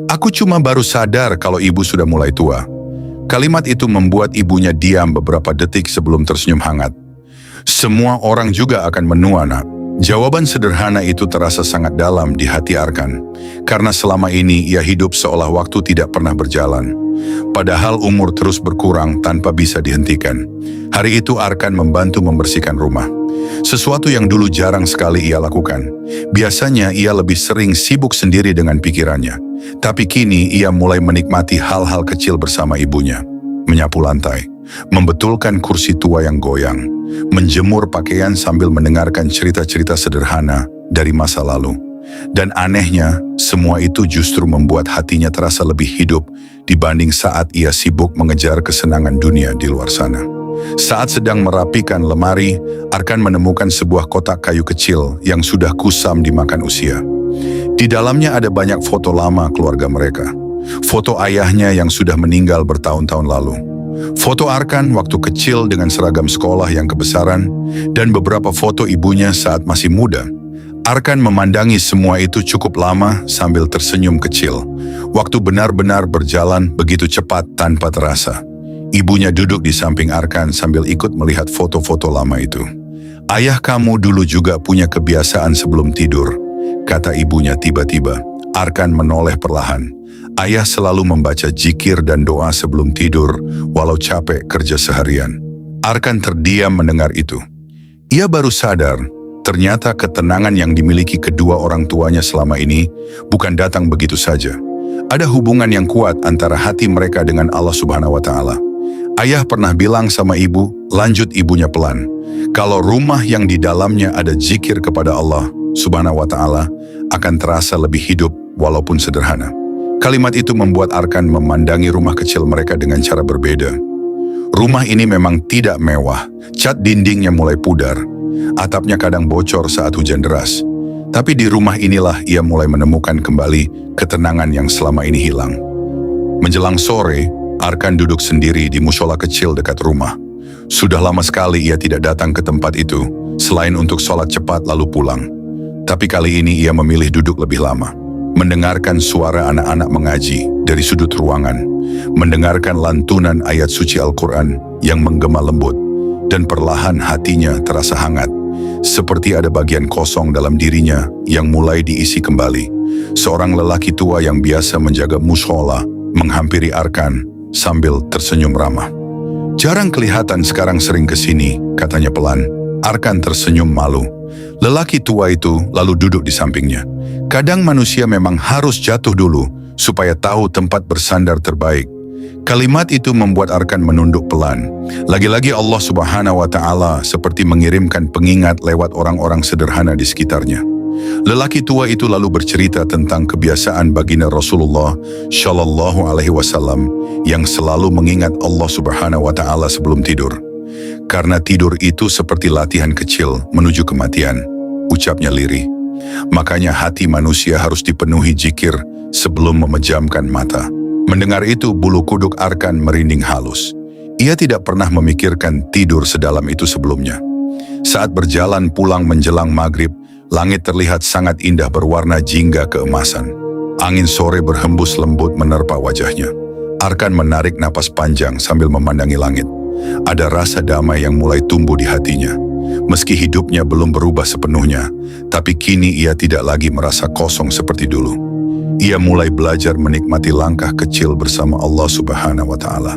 "Aku cuma baru sadar kalau ibu sudah mulai tua." Kalimat itu membuat ibunya diam beberapa detik sebelum tersenyum hangat. "Semua orang juga akan menua, nak." Jawaban sederhana itu terasa sangat dalam di hati Arkan, karena selama ini ia hidup seolah waktu tidak pernah berjalan. Padahal umur terus berkurang tanpa bisa dihentikan. Hari itu Arkan membantu membersihkan rumah. Sesuatu yang dulu jarang sekali ia lakukan. Biasanya ia lebih sering sibuk sendiri dengan pikirannya. Tapi kini ia mulai menikmati hal-hal kecil bersama ibunya. Menyapu lantai, membetulkan kursi tua yang goyang, menjemur pakaian sambil mendengarkan cerita-cerita sederhana dari masa lalu. Dan anehnya, semua itu justru membuat hatinya terasa lebih hidup dibanding saat ia sibuk mengejar kesenangan dunia di luar sana. Saat sedang merapikan lemari, Arkan menemukan sebuah kotak kayu kecil yang sudah kusam dimakan usia. Di dalamnya ada banyak foto lama keluarga mereka. Foto ayahnya yang sudah meninggal bertahun-tahun lalu. Foto Arkan waktu kecil dengan seragam sekolah yang kebesaran, dan beberapa foto ibunya saat masih muda. Arkan memandangi semua itu cukup lama sambil tersenyum kecil. Waktu benar-benar berjalan begitu cepat tanpa terasa. Ibunya duduk di samping Arkan sambil ikut melihat foto-foto lama itu. "Ayah kamu dulu juga punya kebiasaan sebelum tidur. kata ibunya tiba-tiba. Arkan menoleh perlahan. Ayah selalu membaca zikir dan doa sebelum tidur, walau capek kerja seharian. Arkan terdiam mendengar itu. Ia baru sadar, ternyata ketenangan yang dimiliki kedua orang tuanya selama ini bukan datang begitu saja. Ada hubungan yang kuat antara hati mereka dengan Allah Subhanahu wa Ta'ala. Ayah pernah bilang sama ibu, lanjut ibunya pelan, kalau rumah yang di dalamnya ada zikir kepada Allah Subhanahu wa Ta'ala akan terasa lebih hidup walaupun sederhana. Kalimat itu membuat Arkan memandangi rumah kecil mereka dengan cara berbeda. Rumah ini memang tidak mewah, cat dindingnya mulai pudar, atapnya kadang bocor saat hujan deras. Tapi di rumah inilah ia mulai menemukan kembali ketenangan yang selama ini hilang. Menjelang sore, Arkan duduk sendiri di musola kecil dekat rumah. Sudah lama sekali ia tidak datang ke tempat itu, selain untuk sholat cepat lalu pulang. Tapi kali ini ia memilih duduk lebih lama, mendengarkan suara anak-anak mengaji dari sudut ruangan, mendengarkan lantunan ayat suci Al-Quran yang menggema lembut, dan perlahan hatinya terasa hangat, seperti ada bagian kosong dalam dirinya yang mulai diisi kembali. Seorang lelaki tua yang biasa menjaga mushola menghampiri Arkan sambil tersenyum ramah. Jarang kelihatan sekarang sering kesini, katanya pelan. Arkan tersenyum malu. Lelaki tua itu lalu duduk di sampingnya. Kadang manusia memang harus jatuh dulu supaya tahu tempat bersandar terbaik. Kalimat itu membuat Arkan menunduk pelan. Lagi-lagi Allah Subhanahu wa Ta'ala seperti mengirimkan pengingat lewat orang-orang sederhana di sekitarnya. Lelaki tua itu lalu bercerita tentang kebiasaan baginda Rasulullah Shallallahu Alaihi Wasallam yang selalu mengingat Allah Subhanahu wa Ta'ala sebelum tidur. Karena tidur itu seperti latihan kecil menuju kematian, ucapnya lirih. Makanya hati manusia harus dipenuhi zikir sebelum memejamkan mata. Mendengar itu, bulu kuduk Arkan merinding halus. Ia tidak pernah memikirkan tidur sedalam itu sebelumnya. Saat berjalan pulang menjelang maghrib, langit terlihat sangat indah berwarna jingga keemasan. Angin sore berhembus lembut menerpa wajahnya. Arkan menarik napas panjang sambil memandangi langit. Ada rasa damai yang mulai tumbuh di hatinya. Meski hidupnya belum berubah sepenuhnya, tapi kini ia tidak lagi merasa kosong seperti dulu. Ia mulai belajar menikmati langkah kecil bersama Allah Subhanahu wa Ta'ala.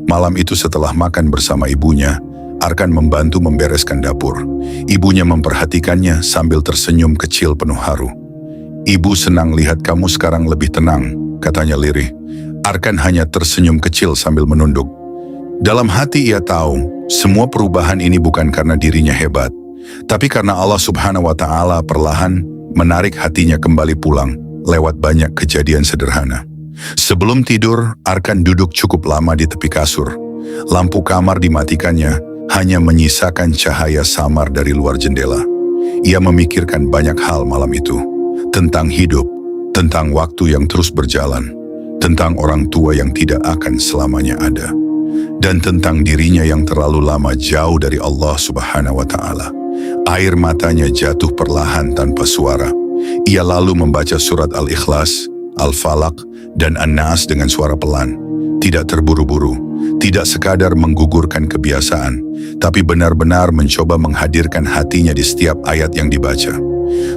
Malam itu setelah makan bersama ibunya, Arkan membantu membereskan dapur. Ibunya memperhatikannya sambil tersenyum kecil penuh haru. Ibu senang lihat kamu sekarang lebih tenang, katanya lirih. Arkan hanya tersenyum kecil sambil menunduk. Dalam hati ia tahu, semua perubahan ini bukan karena dirinya hebat, tapi karena Allah Subhanahu wa Ta'ala perlahan menarik hatinya kembali pulang lewat banyak kejadian sederhana. Sebelum tidur, Arkan duduk cukup lama di tepi kasur. Lampu kamar dimatikannya, hanya menyisakan cahaya samar dari luar jendela. Ia memikirkan banyak hal malam itu, tentang hidup, tentang waktu yang terus berjalan, tentang orang tua yang tidak akan selamanya ada, dan tentang dirinya yang terlalu lama jauh dari Allah Subhanahu wa Ta'ala. Air matanya jatuh perlahan tanpa suara. Ia lalu membaca surat Al-Ikhlas, Al-Falaq, dan An-Nas dengan suara pelan. Tidak terburu-buru, tidak sekadar menggugurkan kebiasaan, tapi benar-benar mencoba menghadirkan hatinya di setiap ayat yang dibaca.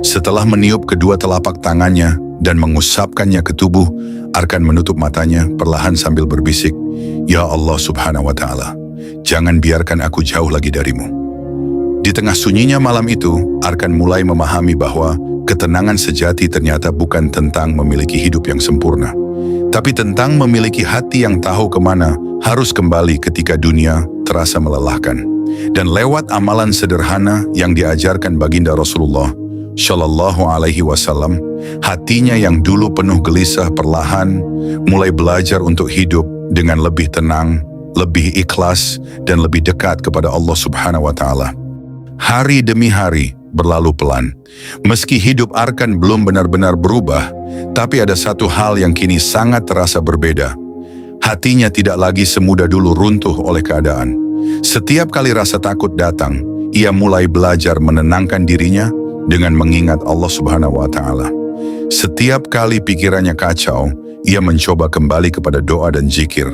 Setelah meniup kedua telapak tangannya dan mengusapkannya ke tubuh, Arkan menutup matanya perlahan sambil berbisik, Ya Allah Subhanahu wa Ta'ala, jangan biarkan aku jauh lagi darimu. Di tengah sunyinya malam itu, Arkan mulai memahami bahwa ketenangan sejati ternyata bukan tentang memiliki hidup yang sempurna, tapi tentang memiliki hati yang tahu kemana harus kembali ketika dunia terasa melelahkan. Dan lewat amalan sederhana yang diajarkan baginda Rasulullah Shallallahu Alaihi Wasallam, hatinya yang dulu penuh gelisah perlahan mulai belajar untuk hidup dengan lebih tenang, lebih ikhlas, dan lebih dekat kepada Allah Subhanahu wa Ta'ala. Hari demi hari berlalu pelan. Meski hidup Arkan belum benar-benar berubah, tapi ada satu hal yang kini sangat terasa berbeda. Hatinya tidak lagi semudah dulu runtuh oleh keadaan. Setiap kali rasa takut datang, ia mulai belajar menenangkan dirinya dengan mengingat Allah Subhanahu wa Ta'ala. Setiap kali pikirannya kacau, ia mencoba kembali kepada doa dan zikir.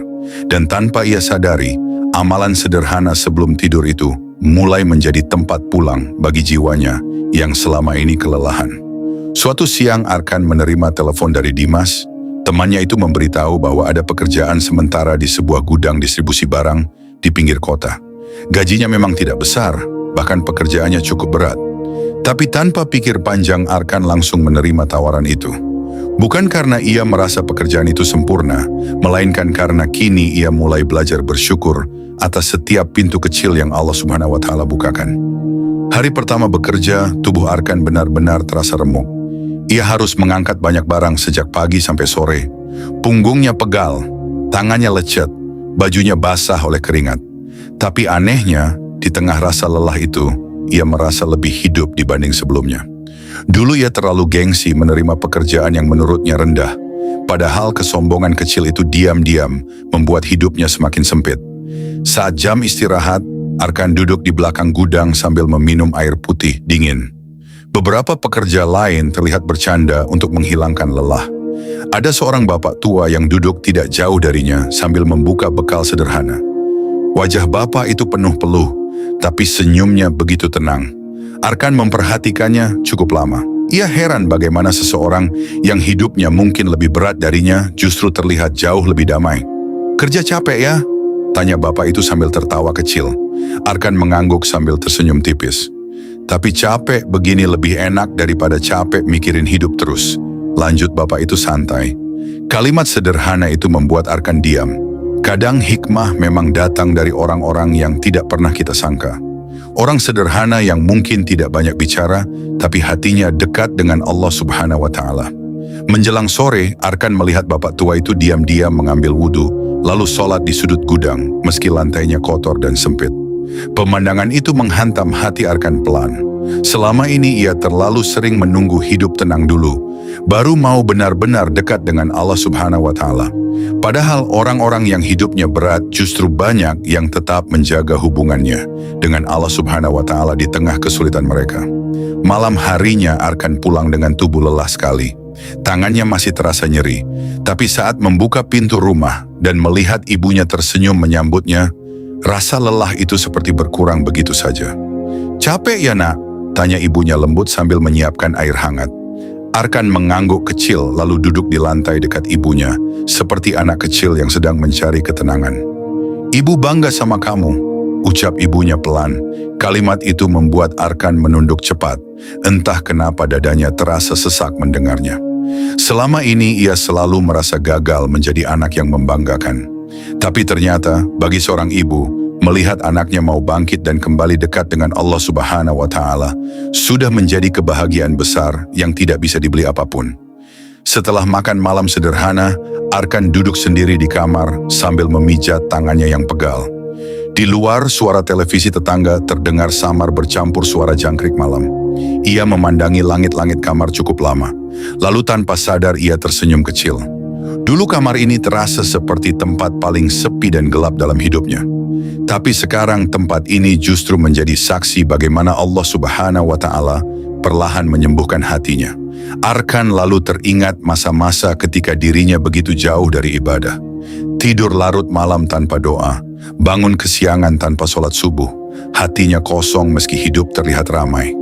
Dan tanpa ia sadari, amalan sederhana sebelum tidur itu mulai menjadi tempat pulang bagi jiwanya yang selama ini kelelahan. Suatu siang Arkan menerima telepon dari Dimas. Temannya itu memberitahu bahwa ada pekerjaan sementara di sebuah gudang distribusi barang di pinggir kota. Gajinya memang tidak besar, bahkan pekerjaannya cukup berat. Tapi tanpa pikir panjang Arkan langsung menerima tawaran itu. Bukan karena ia merasa pekerjaan itu sempurna, melainkan karena kini ia mulai belajar bersyukur atas setiap pintu kecil yang Allah Subhanahu wa Ta'ala bukakan. Hari pertama bekerja, tubuh Arkan benar-benar terasa remuk. Ia harus mengangkat banyak barang sejak pagi sampai sore. Punggungnya pegal, tangannya lecet, bajunya basah oleh keringat. Tapi anehnya, di tengah rasa lelah itu, ia merasa lebih hidup dibanding sebelumnya. Dulu ia terlalu gengsi menerima pekerjaan yang menurutnya rendah. Padahal kesombongan kecil itu diam-diam membuat hidupnya semakin sempit. Saat jam istirahat, Arkan duduk di belakang gudang sambil meminum air putih dingin. Beberapa pekerja lain terlihat bercanda untuk menghilangkan lelah. Ada seorang bapak tua yang duduk tidak jauh darinya sambil membuka bekal sederhana. Wajah bapak itu penuh peluh, tapi senyumnya begitu tenang. Arkan memperhatikannya cukup lama. Ia heran bagaimana seseorang yang hidupnya mungkin lebih berat darinya justru terlihat jauh lebih damai. "Kerja capek ya?" tanya bapak itu sambil tertawa kecil. Arkan mengangguk sambil tersenyum tipis. "Tapi capek begini lebih enak daripada capek mikirin hidup terus," lanjut bapak itu santai. Kalimat sederhana itu membuat Arkan diam. Kadang hikmah memang datang dari orang-orang yang tidak pernah kita sangka. Orang sederhana yang mungkin tidak banyak bicara, tapi hatinya dekat dengan Allah Subhanahu wa Ta'ala. Menjelang sore, Arkan melihat bapak tua itu diam-diam mengambil wudhu, lalu sholat di sudut gudang, meski lantainya kotor dan sempit. Pemandangan itu menghantam hati Arkan pelan. Selama ini ia terlalu sering menunggu hidup tenang dulu, baru mau benar-benar dekat dengan Allah Subhanahu wa Ta'ala. Padahal orang-orang yang hidupnya berat justru banyak yang tetap menjaga hubungannya dengan Allah Subhanahu wa Ta'ala di tengah kesulitan mereka. Malam harinya Arkan pulang dengan tubuh lelah sekali. Tangannya masih terasa nyeri, tapi saat membuka pintu rumah dan melihat ibunya tersenyum menyambutnya, rasa lelah itu seperti berkurang begitu saja. "Capek ya nak?" tanya ibunya lembut sambil menyiapkan air hangat. Arkan mengangguk kecil lalu duduk di lantai dekat ibunya, seperti anak kecil yang sedang mencari ketenangan. "Ibu bangga sama kamu," ucap ibunya pelan. Kalimat itu membuat Arkan menunduk cepat. Entah kenapa dadanya terasa sesak mendengarnya. Selama ini ia selalu merasa gagal menjadi anak yang membanggakan. Tapi ternyata bagi seorang ibu, melihat anaknya mau bangkit dan kembali dekat dengan Allah Subhanahu wa Ta'ala sudah menjadi kebahagiaan besar yang tidak bisa dibeli apapun. Setelah makan malam sederhana, Arkan duduk sendiri di kamar sambil memijat tangannya yang pegal. Di luar, suara televisi tetangga terdengar samar bercampur suara jangkrik malam. Ia memandangi langit-langit kamar cukup lama. Lalu tanpa sadar ia tersenyum kecil. Dulu kamar ini terasa seperti tempat paling sepi dan gelap dalam hidupnya. Tapi sekarang tempat ini justru menjadi saksi bagaimana Allah Subhanahu wa Ta'ala perlahan menyembuhkan hatinya. Arkan lalu teringat masa-masa ketika dirinya begitu jauh dari ibadah. Tidur larut malam tanpa doa, bangun kesiangan tanpa sholat subuh, hatinya kosong meski hidup terlihat ramai.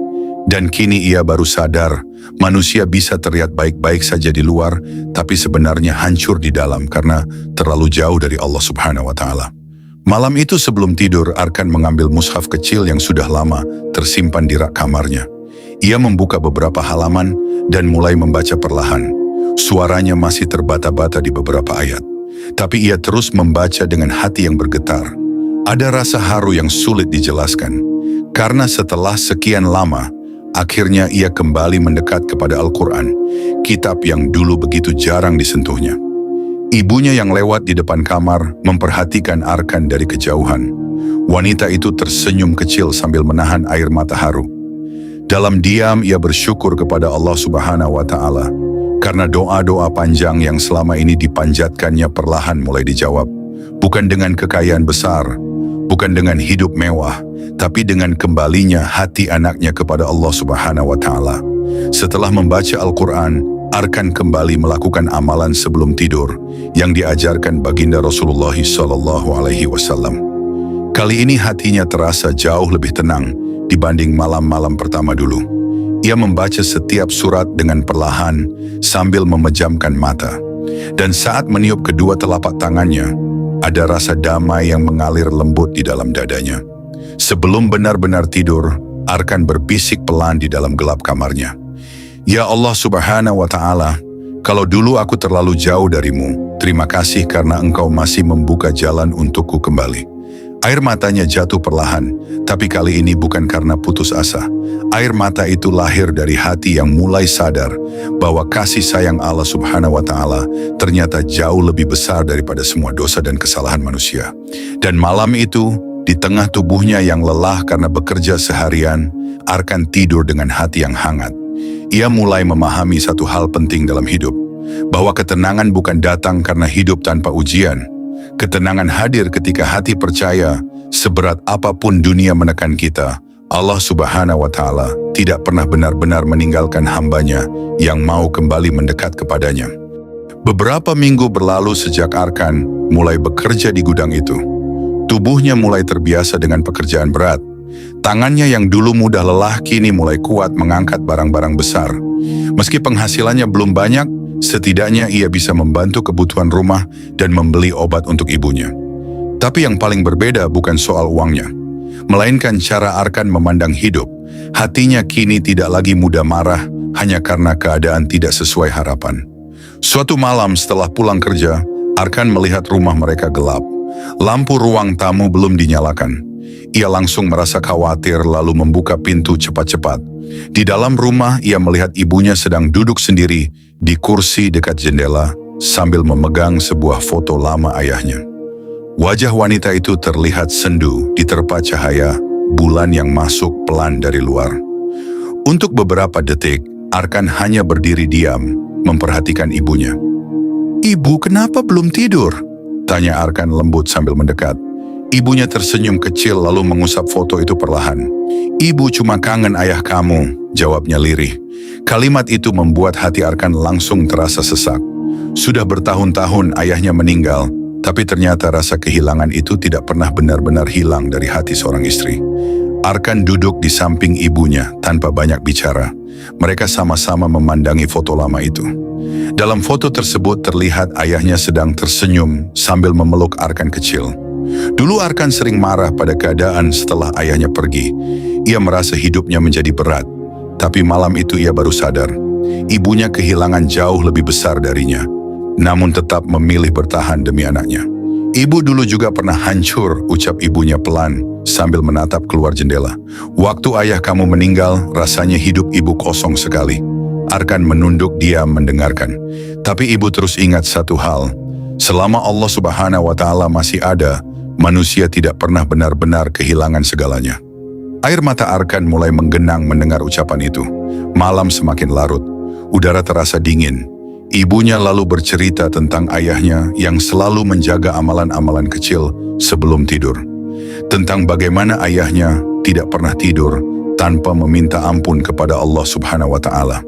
Dan kini ia baru sadar, manusia bisa terlihat baik-baik saja di luar, tapi sebenarnya hancur di dalam karena terlalu jauh dari Allah Subhanahu wa Ta'ala. Malam itu sebelum tidur, Arkan mengambil mushaf kecil yang sudah lama tersimpan di rak kamarnya. Ia membuka beberapa halaman dan mulai membaca perlahan. Suaranya masih terbata-bata di beberapa ayat. Tapi ia terus membaca dengan hati yang bergetar. Ada rasa haru yang sulit dijelaskan. Karena setelah sekian lama, akhirnya ia kembali mendekat kepada Al-Quran, kitab yang dulu begitu jarang disentuhnya. Ibunya yang lewat di depan kamar memperhatikan Arkan dari kejauhan. Wanita itu tersenyum kecil sambil menahan air mata haru. Dalam diam ia bersyukur kepada Allah Subhanahu wa Ta'ala. Karena doa-doa panjang yang selama ini dipanjatkannya perlahan mulai dijawab. Bukan dengan kekayaan besar, bukan dengan hidup mewah, tapi dengan kembalinya hati anaknya kepada Allah Subhanahu wa Ta'ala. Setelah membaca Al-Quran, Arkan kembali melakukan amalan sebelum tidur yang diajarkan baginda Rasulullah SAW. Kali ini hatinya terasa jauh lebih tenang dibanding malam-malam pertama dulu. Ia membaca setiap surat dengan perlahan sambil memejamkan mata. Dan saat meniup kedua telapak tangannya, ada rasa damai yang mengalir lembut di dalam dadanya. Sebelum benar-benar tidur, Arkan berbisik pelan di dalam gelap kamarnya. Ya Allah Subhanahu wa Ta'ala, kalau dulu aku terlalu jauh darimu, terima kasih karena Engkau masih membuka jalan untukku kembali. Air matanya jatuh perlahan, tapi kali ini bukan karena putus asa. Air mata itu lahir dari hati yang mulai sadar bahwa kasih sayang Allah Subhanahu wa Ta'ala ternyata jauh lebih besar daripada semua dosa dan kesalahan manusia. Dan malam itu, di tengah tubuhnya yang lelah karena bekerja seharian, Arkan tidur dengan hati yang hangat. Ia mulai memahami satu hal penting dalam hidup, bahwa ketenangan bukan datang karena hidup tanpa ujian. Ketenangan hadir ketika hati percaya, seberat apapun dunia menekan kita, Allah Subhanahu wa Ta'ala tidak pernah benar-benar meninggalkan hambanya yang mau kembali mendekat kepadanya. Beberapa minggu berlalu sejak Arkan mulai bekerja di gudang itu. Tubuhnya mulai terbiasa dengan pekerjaan berat. Tangannya yang dulu mudah lelah kini mulai kuat mengangkat barang-barang besar. Meski penghasilannya belum banyak, setidaknya ia bisa membantu kebutuhan rumah dan membeli obat untuk ibunya. Tapi yang paling berbeda bukan soal uangnya, melainkan cara Arkan memandang hidup. Hatinya kini tidak lagi mudah marah hanya karena keadaan tidak sesuai harapan. Suatu malam setelah pulang kerja, Arkan melihat rumah mereka gelap. Lampu ruang tamu belum dinyalakan. Ia langsung merasa khawatir lalu membuka pintu cepat-cepat. Di dalam rumah ia melihat ibunya sedang duduk sendiri di kursi dekat jendela sambil memegang sebuah foto lama ayahnya. Wajah wanita itu terlihat sendu diterpa cahaya bulan yang masuk pelan dari luar. Untuk beberapa detik, Arkan hanya berdiri diam memperhatikan ibunya. "Ibu, kenapa belum tidur?" tanya Arkan lembut sambil mendekat. Ibunya tersenyum kecil lalu mengusap foto itu perlahan. "Ibu cuma kangen ayah kamu," jawabnya lirih. Kalimat itu membuat hati Arkan langsung terasa sesak. Sudah bertahun-tahun ayahnya meninggal, tapi ternyata rasa kehilangan itu tidak pernah benar-benar hilang dari hati seorang istri. Arkan duduk di samping ibunya tanpa banyak bicara. Mereka sama-sama memandangi foto lama itu. Dalam foto tersebut terlihat ayahnya sedang tersenyum sambil memeluk Arkan kecil. Dulu Arkan sering marah pada keadaan setelah ayahnya pergi. Ia merasa hidupnya menjadi berat. Tapi malam itu ia baru sadar, ibunya kehilangan jauh lebih besar darinya. Namun tetap memilih bertahan demi anaknya. "Ibu dulu juga pernah hancur," ucap ibunya pelan sambil menatap keluar jendela. "Waktu ayah kamu meninggal, rasanya hidup ibu kosong sekali." Arkan menunduk diam mendengarkan. Tapi ibu terus ingat satu hal. Selama Allah Subhanahu wa Ta'ala masih ada, manusia tidak pernah benar-benar kehilangan segalanya. Air mata Arkan mulai menggenang mendengar ucapan itu. Malam semakin larut. Udara terasa dingin. Ibunya lalu bercerita tentang ayahnya yang selalu menjaga amalan-amalan kecil sebelum tidur. Tentang bagaimana ayahnya tidak pernah tidur tanpa meminta ampun kepada Allah Subhanahu wa Ta'ala.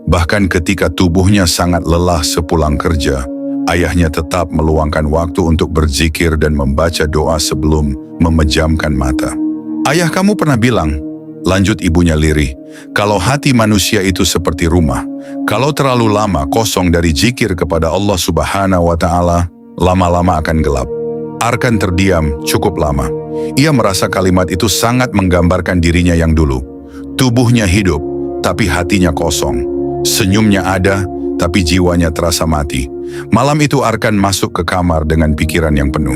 Bahkan ketika tubuhnya sangat lelah sepulang kerja, ayahnya tetap meluangkan waktu untuk berzikir dan membaca doa sebelum memejamkan mata. "Ayah kamu pernah bilang," lanjut ibunya lirih, "kalau hati manusia itu seperti rumah. Kalau terlalu lama kosong dari zikir kepada Allah Subhanahu wa Ta'ala, lama-lama akan gelap." Arkan terdiam cukup lama. Ia merasa kalimat itu sangat menggambarkan dirinya yang dulu. Tubuhnya hidup, tapi hatinya kosong. Senyumnya ada, tapi jiwanya terasa mati. Malam itu Arkan masuk ke kamar dengan pikiran yang penuh.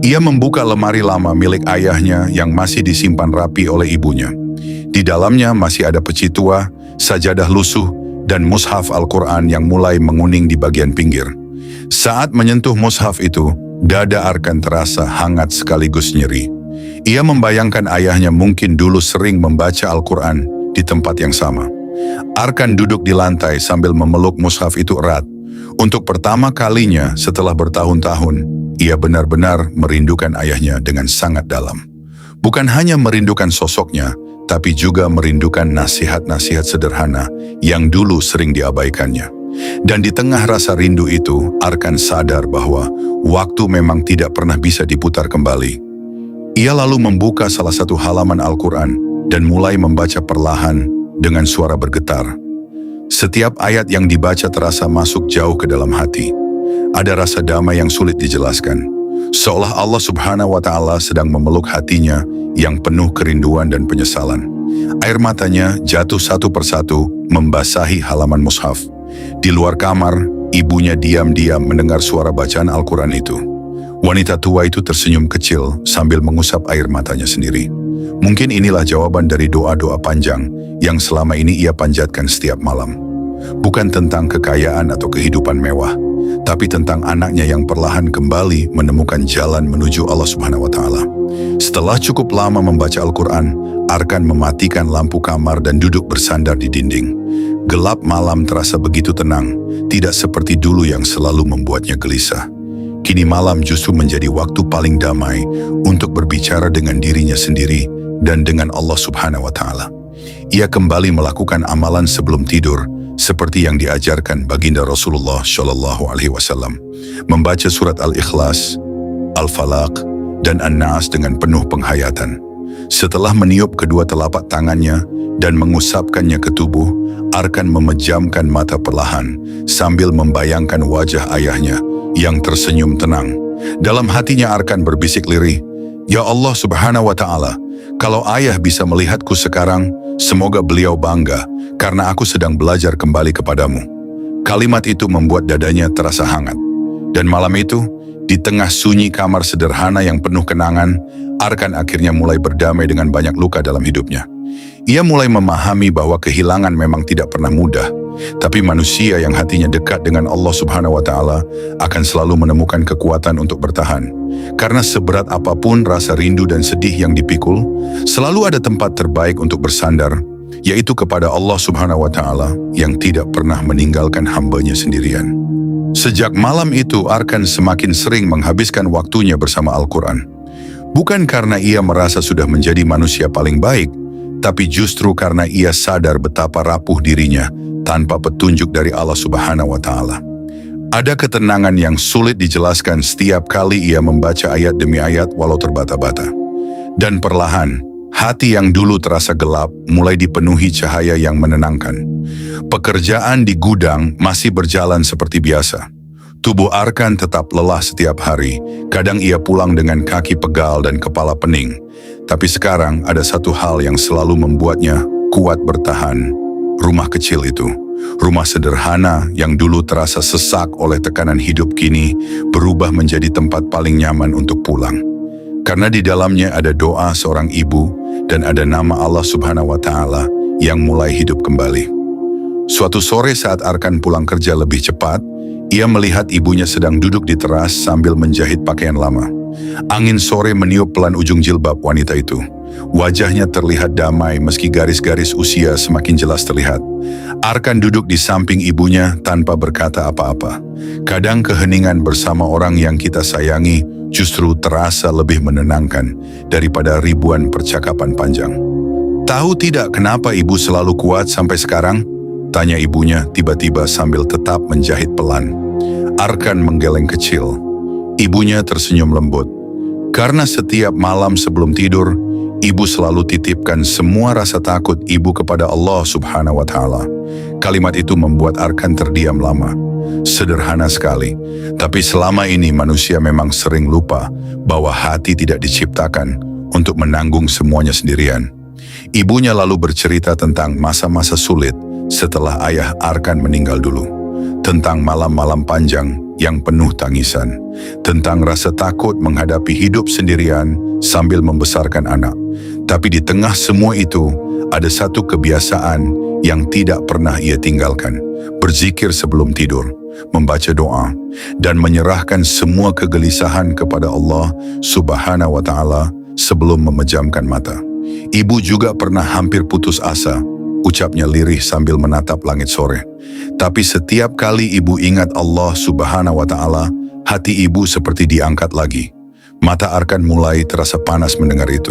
Ia membuka lemari lama milik ayahnya yang masih disimpan rapi oleh ibunya. Di dalamnya masih ada peci tua, sajadah lusuh, dan mushaf Al-Quran yang mulai menguning di bagian pinggir. Saat menyentuh mushaf itu, dada Arkan terasa hangat sekaligus nyeri. Ia membayangkan ayahnya mungkin dulu sering membaca Al-Quran di tempat yang sama. Arkan duduk di lantai sambil memeluk mushaf itu erat. Untuk pertama kalinya setelah bertahun-tahun, ia benar-benar merindukan ayahnya dengan sangat dalam. Bukan hanya merindukan sosoknya, tapi juga merindukan nasihat-nasihat sederhana yang dulu sering diabaikannya. Dan di tengah rasa rindu itu, Arkan sadar bahwa waktu memang tidak pernah bisa diputar kembali. Ia lalu membuka salah satu halaman Al-Quran dan mulai membaca perlahan dengan suara bergetar. Setiap ayat yang dibaca terasa masuk jauh ke dalam hati. Ada rasa damai yang sulit dijelaskan. Seolah Allah Subhanahu wa Ta'ala sedang memeluk hatinya yang penuh kerinduan dan penyesalan. Air matanya jatuh satu persatu membasahi halaman mushaf. Di luar kamar, ibunya diam-diam mendengar suara bacaan Al-Quran itu. Wanita tua itu tersenyum kecil sambil mengusap air matanya sendiri. Mungkin inilah jawaban dari doa-doa panjang yang selama ini ia panjatkan setiap malam. Bukan tentang kekayaan atau kehidupan mewah, tapi tentang anaknya yang perlahan kembali menemukan jalan menuju Allah Subhanahu wa Ta'ala. Setelah cukup lama membaca Al-Quran, Arkan mematikan lampu kamar dan duduk bersandar di dinding. Gelap malam terasa begitu tenang, tidak seperti dulu yang selalu membuatnya gelisah. Kini malam justru menjadi waktu paling damai untuk berbicara dengan dirinya sendiri dan dengan Allah Subhanahu wa Ta'ala. Ia kembali melakukan amalan sebelum tidur, seperti yang diajarkan baginda Rasulullah Shallallahu Alaihi Wasallam, membaca surat Al-Ikhlas, Al-Falaq, dan An-Nas dengan penuh penghayatan. Setelah meniup kedua telapak tangannya dan mengusapkannya ke tubuh, Arkan memejamkan mata perlahan sambil membayangkan wajah ayahnya yang tersenyum tenang. Dalam hatinya Arkan berbisik lirih, "Ya Allah Subhanahu wa Ta'ala, kalau ayah bisa melihatku sekarang, semoga beliau bangga karena aku sedang belajar kembali kepadamu." Kalimat itu membuat dadanya terasa hangat. Dan malam itu, di tengah sunyi kamar sederhana yang penuh kenangan, Arkan akhirnya mulai berdamai dengan banyak luka dalam hidupnya. Ia mulai memahami bahwa kehilangan memang tidak pernah mudah, tapi manusia yang hatinya dekat dengan Allah Subhanahu wa Ta'ala akan selalu menemukan kekuatan untuk bertahan. Karena seberat apapun rasa rindu dan sedih yang dipikul, selalu ada tempat terbaik untuk bersandar, yaitu kepada Allah Subhanahu wa Ta'ala yang tidak pernah meninggalkan hambanya sendirian. Sejak malam itu, Arkan semakin sering menghabiskan waktunya bersama Al-Quran. Bukan karena ia merasa sudah menjadi manusia paling baik, tapi justru karena ia sadar betapa rapuh dirinya tanpa petunjuk dari Allah Subhanahu wa Ta'ala. Ada ketenangan yang sulit dijelaskan setiap kali ia membaca ayat demi ayat walau terbata-bata. Dan perlahan, hati yang dulu terasa gelap mulai dipenuhi cahaya yang menenangkan. Pekerjaan di gudang masih berjalan seperti biasa. Tubuh Arkan tetap lelah setiap hari. Kadang ia pulang dengan kaki pegal dan kepala pening. Tapi sekarang ada satu hal yang selalu membuatnya kuat bertahan. Rumah kecil itu. Rumah sederhana yang dulu terasa sesak oleh tekanan hidup kini berubah menjadi tempat paling nyaman untuk pulang. Karena di dalamnya ada doa seorang ibu dan ada nama Allah Subhanahu wa Ta'ala yang mulai hidup kembali. Suatu sore saat Arkan pulang kerja lebih cepat, ia melihat ibunya sedang duduk di teras sambil menjahit pakaian lama. Angin sore meniup pelan ujung jilbab wanita itu. Wajahnya terlihat damai meski garis-garis usia semakin jelas terlihat. Arkan duduk di samping ibunya tanpa berkata apa-apa. Kadang keheningan bersama orang yang kita sayangi justru terasa lebih menenangkan daripada ribuan percakapan panjang. "Tahu tidak kenapa ibu selalu kuat sampai sekarang?" tanya ibunya tiba-tiba sambil tetap menjahit pelan. Arkan menggeleng kecil. Ibunya tersenyum lembut. "Karena setiap malam sebelum tidur, ibu selalu titipkan semua rasa takut ibu kepada Allah Subhanahu wa Ta'ala." Kalimat itu membuat Arkan terdiam lama. Sederhana sekali, tapi selama ini manusia memang sering lupa bahwa hati tidak diciptakan untuk menanggung semuanya sendirian. Ibunya lalu bercerita tentang masa-masa sulit setelah ayah Arkan meninggal dulu. Tentang malam-malam panjang yang penuh tangisan. Tentang rasa takut menghadapi hidup sendirian sambil membesarkan anak. Tapi di tengah semua itu, ada satu kebiasaan yang tidak pernah ia tinggalkan. Berzikir sebelum tidur, membaca doa, dan menyerahkan semua kegelisahan kepada Allah Subhanahu wa Ta'ala sebelum memejamkan mata. Ibu juga pernah hampir putus asa, ucapnya lirih sambil menatap langit sore. Tapi setiap kali ibu ingat Allah Subhanahu wa Ta'ala, hati ibu seperti diangkat lagi. Mata Arkan mulai terasa panas mendengar itu.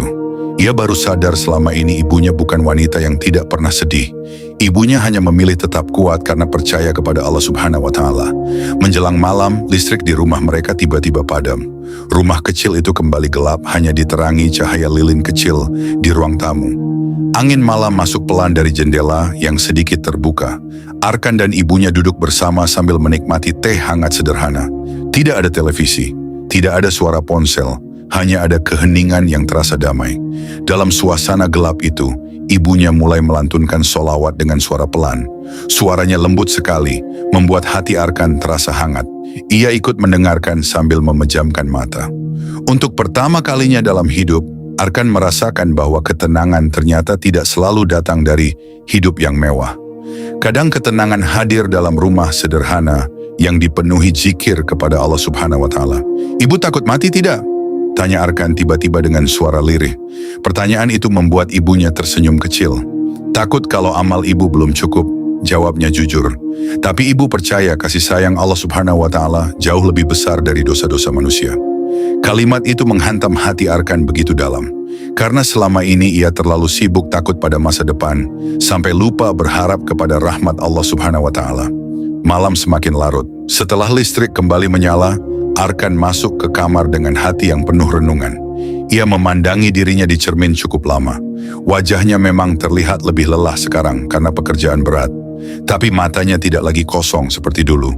Ia baru sadar selama ini ibunya bukan wanita yang tidak pernah sedih. Ibunya hanya memilih tetap kuat karena percaya kepada Allah Subhanahu wa Ta'ala. Menjelang malam, listrik di rumah mereka tiba-tiba padam. Rumah kecil itu kembali gelap, hanya diterangi cahaya lilin kecil di ruang tamu. Angin malam masuk pelan dari jendela yang sedikit terbuka. Arkan dan ibunya duduk bersama sambil menikmati teh hangat sederhana. Tidak ada televisi, tidak ada suara ponsel, hanya ada keheningan yang terasa damai. Dalam suasana gelap itu, ibunya mulai melantunkan sholawat dengan suara pelan. Suaranya lembut sekali, membuat hati Arkan terasa hangat. Ia ikut mendengarkan sambil memejamkan mata. Untuk pertama kalinya dalam hidup, Arkan merasakan bahwa ketenangan ternyata tidak selalu datang dari hidup yang mewah. Kadang ketenangan hadir dalam rumah sederhana yang dipenuhi zikir kepada Allah Subhanahu wa Ta'ala. "Ibu takut mati tidak?" tanya Arkan tiba-tiba dengan suara lirih. Pertanyaan itu membuat ibunya tersenyum kecil. "Takut kalau amal ibu belum cukup," jawabnya jujur. "Tapi ibu percaya kasih sayang Allah Subhanahu wa Ta'ala jauh lebih besar dari dosa-dosa manusia." Kalimat itu menghantam hati Arkan begitu dalam. Karena selama ini ia terlalu sibuk takut pada masa depan, sampai lupa berharap kepada rahmat Allah Subhanahu wa Ta'ala. Malam semakin larut. Setelah listrik kembali menyala, Arkan masuk ke kamar dengan hati yang penuh renungan. Ia memandangi dirinya di cermin cukup lama. Wajahnya memang terlihat lebih lelah sekarang karena pekerjaan berat. Tapi matanya tidak lagi kosong seperti dulu.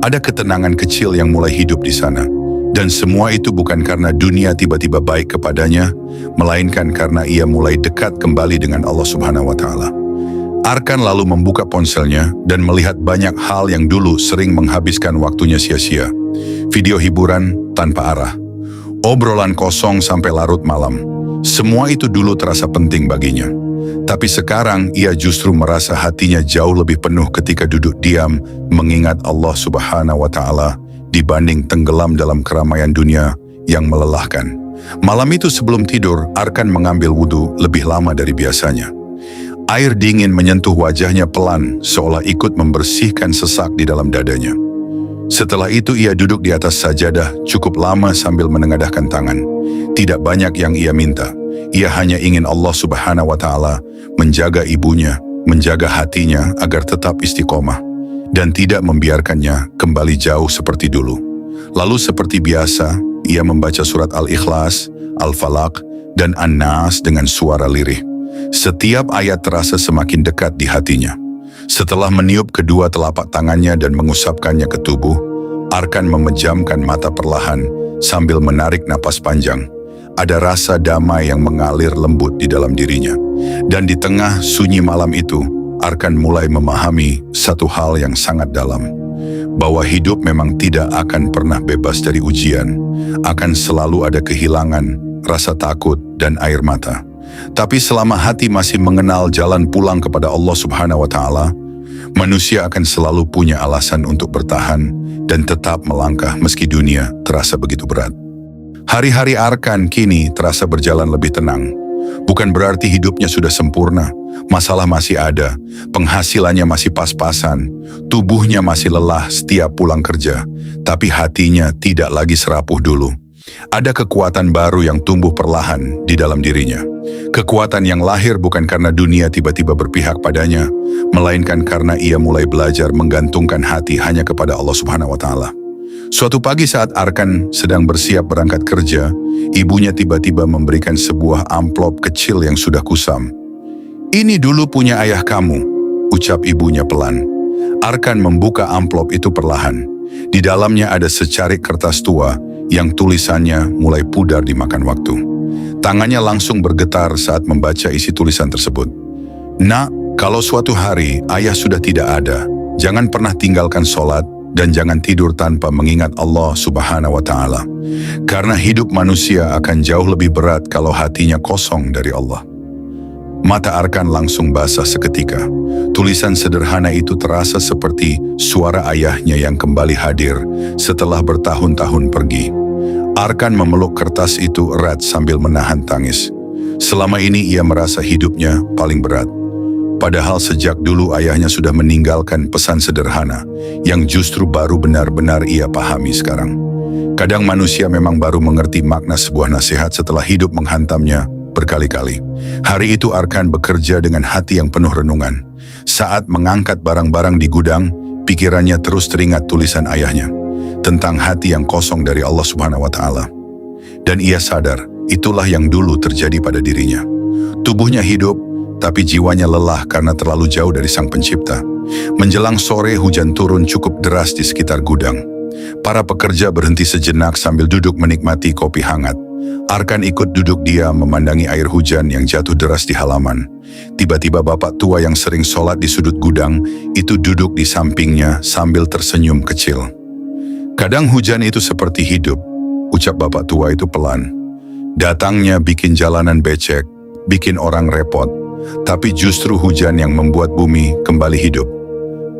Ada ketenangan kecil yang mulai hidup di sana. Dan semua itu bukan karena dunia tiba-tiba baik kepadanya, melainkan karena ia mulai dekat kembali dengan Allah Subhanahu wa Ta'ala. Arkan lalu membuka ponselnya dan melihat banyak hal yang dulu sering menghabiskan waktunya sia-sia. Video hiburan tanpa arah, obrolan kosong sampai larut malam. Semua itu dulu terasa penting baginya. Tapi sekarang ia justru merasa hatinya jauh lebih penuh ketika duduk diam mengingat Allah Subhanahu wa Ta'ala dibanding tenggelam dalam keramaian dunia yang melelahkan. Malam itu sebelum tidur, Arkan mengambil wudhu lebih lama dari biasanya. Air dingin menyentuh wajahnya pelan, seolah ikut membersihkan sesak di dalam dadanya. Setelah itu ia duduk di atas sajadah cukup lama sambil menengadahkan tangan. Tidak banyak yang ia minta. Ia hanya ingin Allah Subhanahu wa Ta'ala menjaga ibunya, menjaga hatinya agar tetap istiqomah, dan tidak membiarkannya kembali jauh seperti dulu. Lalu seperti biasa, ia membaca surat Al-Ikhlas, Al-Falaq, dan An-Nas dengan suara lirih. Setiap ayat terasa semakin dekat di hatinya. Setelah meniup kedua telapak tangannya dan mengusapkannya ke tubuh, Arkan memejamkan mata perlahan sambil menarik napas panjang. Ada rasa damai yang mengalir lembut di dalam dirinya. Dan di tengah sunyi malam itu, Arkan mulai memahami satu hal yang sangat dalam, bahwa hidup memang tidak akan pernah bebas dari ujian, akan selalu ada kehilangan, rasa takut, dan air mata. Tapi selama hati masih mengenal jalan pulang kepada Allah Subhanahu wa Ta'ala, manusia akan selalu punya alasan untuk bertahan dan tetap melangkah meski dunia terasa begitu berat. Hari-hari Arkan kini terasa berjalan lebih tenang. Bukan berarti hidupnya sudah sempurna, masalah masih ada, penghasilannya masih pas-pasan, tubuhnya masih lelah setiap pulang kerja, tapi hatinya tidak lagi serapuh dulu. Ada kekuatan baru yang tumbuh perlahan di dalam dirinya. Kekuatan yang lahir bukan karena dunia tiba-tiba berpihak padanya, melainkan karena ia mulai belajar menggantungkan hati hanya kepada Allah Subhanahu wa Ta'ala. Suatu pagi saat Arkan sedang bersiap berangkat kerja, ibunya tiba-tiba memberikan sebuah amplop kecil yang sudah kusam. "Ini dulu punya ayah kamu," ucap ibunya pelan. Arkan membuka amplop itu perlahan. Di dalamnya ada secarik kertas tua yang tulisannya mulai pudar dimakan waktu. Tangannya langsung bergetar saat membaca isi tulisan tersebut. "Nak, kalau suatu hari ayah sudah tidak ada, jangan pernah tinggalkan sholat, dan jangan tidur tanpa mengingat Allah Subhanahu wa Ta'ala. Karena hidup manusia akan jauh lebih berat kalau hatinya kosong dari Allah." Mata Arkan langsung basah seketika. Tulisan sederhana itu terasa seperti suara ayahnya yang kembali hadir setelah bertahun-tahun pergi. Arkan memeluk kertas itu erat sambil menahan tangis. Selama ini ia merasa hidupnya paling berat. Padahal sejak dulu ayahnya sudah meninggalkan pesan sederhana yang justru baru benar-benar ia pahami sekarang. Kadang manusia memang baru mengerti makna sebuah nasihat setelah hidup menghantamnya berkali-kali. Hari itu Arkan bekerja dengan hati yang penuh renungan. Saat mengangkat barang-barang di gudang, pikirannya terus teringat tulisan ayahnya tentang hati yang kosong dari Allah Subhanahu wa Ta'ala. Dan ia sadar, itulah yang dulu terjadi pada dirinya. Tubuhnya hidup, tapi jiwanya lelah karena terlalu jauh dari Sang Pencipta. Menjelang sore, hujan turun cukup deras di sekitar gudang. Para pekerja berhenti sejenak sambil duduk menikmati kopi hangat. Arkan ikut duduk diam memandangi air hujan yang jatuh deras di halaman. Tiba-tiba bapak tua yang sering sholat di sudut gudang itu duduk di sampingnya sambil tersenyum kecil. "Kadang hujan itu seperti hidup," ucap bapak tua itu pelan. "Datangnya bikin jalanan becek, bikin orang repot, tapi justru hujan yang membuat bumi kembali hidup."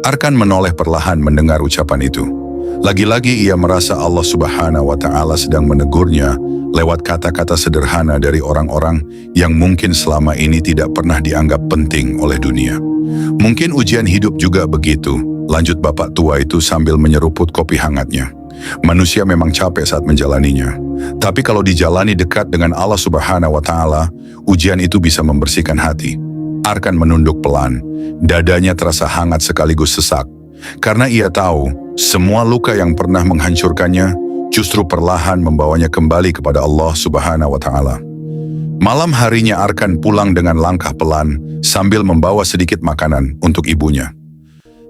Arkan menoleh perlahan mendengar ucapan itu. Lagi-lagi ia merasa Allah Subhanahu wa Ta'ala sedang menegurnya lewat kata-kata sederhana dari orang-orang yang mungkin selama ini tidak pernah dianggap penting oleh dunia. "Mungkin ujian hidup juga begitu," lanjut bapak tua itu sambil menyeruput kopi hangatnya. "Manusia memang capek saat menjalaninya. Tapi kalau dijalani dekat dengan Allah Subhanahu wa Ta'ala, ujian itu bisa membersihkan hati." Arkan menunduk pelan, dadanya terasa hangat sekaligus sesak. Karena ia tahu, semua luka yang pernah menghancurkannya justru perlahan membawanya kembali kepada Allah Subhanahu wa Ta'ala. Malam harinya Arkan pulang dengan langkah pelan sambil membawa sedikit makanan untuk ibunya.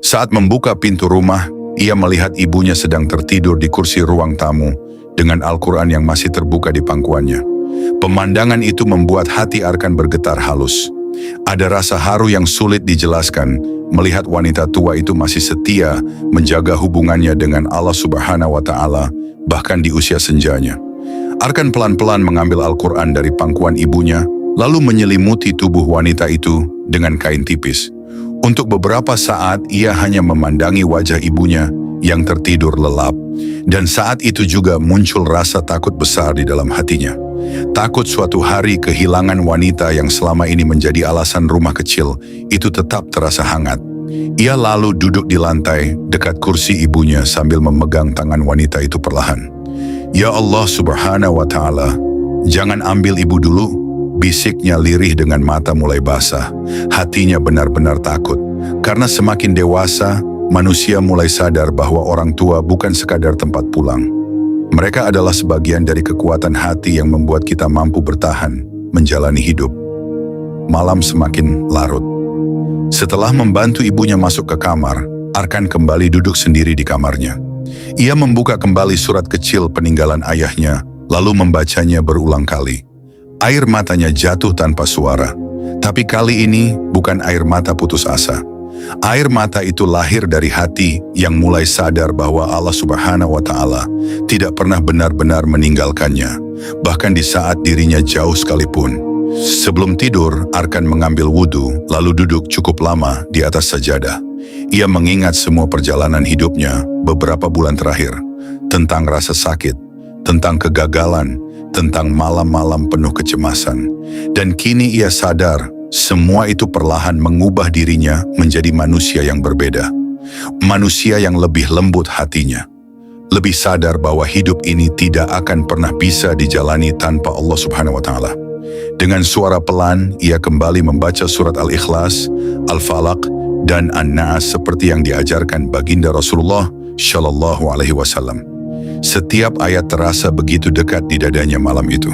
Saat membuka pintu rumah, ia melihat ibunya sedang tertidur di kursi ruang tamu dengan Al-Quran yang masih terbuka di pangkuannya. Pemandangan itu membuat hati Arkan bergetar halus. Ada rasa haru yang sulit dijelaskan melihat wanita tua itu masih setia menjaga hubungannya dengan Allah Subhanahu wa Ta'ala bahkan di usia senjanya. Arkan pelan-pelan mengambil Al-Quran dari pangkuan ibunya lalu menyelimuti tubuh wanita itu dengan kain tipis. Untuk beberapa saat ia hanya memandangi wajah ibunya yang tertidur lelap, dan saat itu juga muncul rasa takut besar di dalam hatinya. Takut suatu hari kehilangan wanita yang selama ini menjadi alasan rumah kecil itu tetap terasa hangat. Ia lalu duduk di lantai dekat kursi ibunya sambil memegang tangan wanita itu perlahan. "Ya Allah Subhanahu wa Ta'ala, jangan ambil ibu dulu," bisiknya lirih dengan mata mulai basah. Hatinya benar-benar takut, karena semakin dewasa, manusia mulai sadar bahwa orang tua bukan sekadar tempat pulang. Mereka adalah sebagian dari kekuatan hati yang membuat kita mampu bertahan, menjalani hidup. Malam semakin larut. Setelah membantu ibunya masuk ke kamar, Arkan kembali duduk sendiri di kamarnya. Ia membuka kembali surat kecil peninggalan ayahnya, lalu membacanya berulang kali. Air matanya jatuh tanpa suara, tapi kali ini bukan air mata putus asa. Air mata itu lahir dari hati yang mulai sadar bahwa Allah Subhanahu wa Ta'ala tidak pernah benar-benar meninggalkannya, bahkan di saat dirinya jauh sekalipun. Sebelum tidur, Arkan mengambil wudhu, lalu duduk cukup lama di atas sajadah. Ia mengingat semua perjalanan hidupnya beberapa bulan terakhir, tentang rasa sakit, tentang kegagalan, tentang malam-malam penuh kecemasan. Dan kini ia sadar, semua itu perlahan mengubah dirinya menjadi manusia yang berbeda. Manusia yang lebih lembut hatinya. Lebih sadar bahwa hidup ini tidak akan pernah bisa dijalani tanpa Allah Subhanahu wa Ta'ala. Dengan suara pelan, ia kembali membaca surat Al-Ikhlas, Al-Falaq, dan An-Nas seperti yang diajarkan baginda Rasulullah Shallallahu Alaihi Wasallam. Setiap ayat terasa begitu dekat di dadanya malam itu.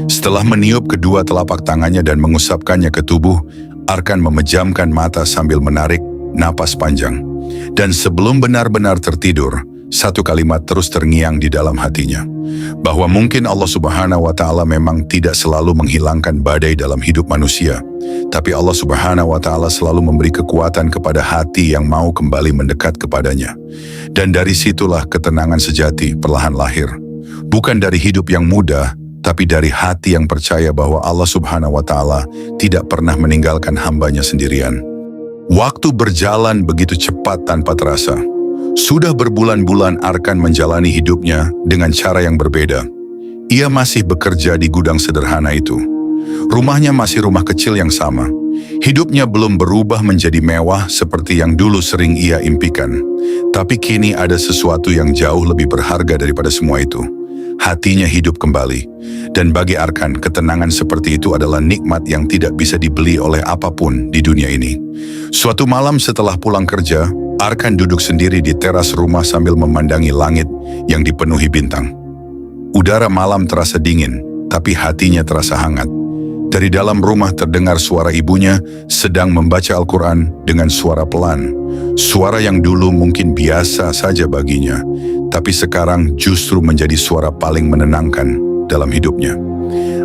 Setelah meniup kedua telapak tangannya dan mengusapkannya ke tubuh, Arkan memejamkan mata sambil menarik napas panjang. Dan sebelum benar-benar tertidur, satu kalimat terus terngiang di dalam hatinya. Bahwa mungkin Allah Subhanahu wa Ta'ala memang tidak selalu menghilangkan badai dalam hidup manusia. Tapi Allah Subhanahu wa Ta'ala selalu memberi kekuatan kepada hati yang mau kembali mendekat kepadanya. Dan dari situlah ketenangan sejati perlahan lahir. Bukan dari hidup yang mudah, tapi dari hati yang percaya bahwa Allah Subhanahu wa Ta'ala tidak pernah meninggalkan hambanya sendirian. Waktu berjalan begitu cepat tanpa terasa. Sudah berbulan-bulan Arkan menjalani hidupnya dengan cara yang berbeda. Ia masih bekerja di gudang sederhana itu. Rumahnya masih rumah kecil yang sama. Hidupnya belum berubah menjadi mewah seperti yang dulu sering ia impikan. Tapi kini ada sesuatu yang jauh lebih berharga daripada semua itu. Hatinya hidup kembali. Dan bagi Arkan, ketenangan seperti itu adalah nikmat yang tidak bisa dibeli oleh apapun di dunia ini. Suatu malam setelah pulang kerja, Arkan duduk sendiri di teras rumah sambil memandangi langit yang dipenuhi bintang. Udara malam terasa dingin, tapi hatinya terasa hangat. Dari dalam rumah terdengar suara ibunya sedang membaca Al-Quran dengan suara pelan. Suara yang dulu mungkin biasa saja baginya, tapi sekarang justru menjadi suara paling menenangkan dalam hidupnya.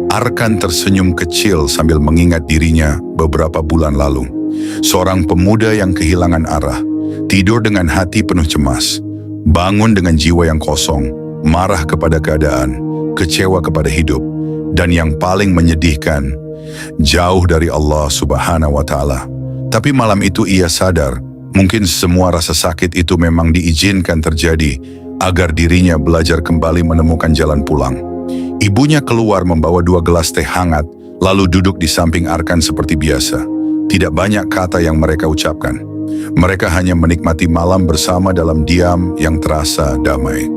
Arkan tersenyum kecil sambil mengingat dirinya beberapa bulan lalu. Seorang pemuda yang kehilangan arah, tidur dengan hati penuh cemas, bangun dengan jiwa yang kosong, marah kepada keadaan, kecewa kepada hidup, dan yang paling menyedihkan, jauh dari Allah Subhanahu wa Ta'ala. Tapi malam itu ia sadar, mungkin semua rasa sakit itu memang diizinkan terjadi agar dirinya belajar kembali menemukan jalan pulang. Ibunya keluar membawa 2 gelas teh hangat, lalu duduk di samping Arkan seperti biasa. Tidak banyak kata yang mereka ucapkan. Mereka hanya menikmati malam bersama dalam diam yang terasa damai.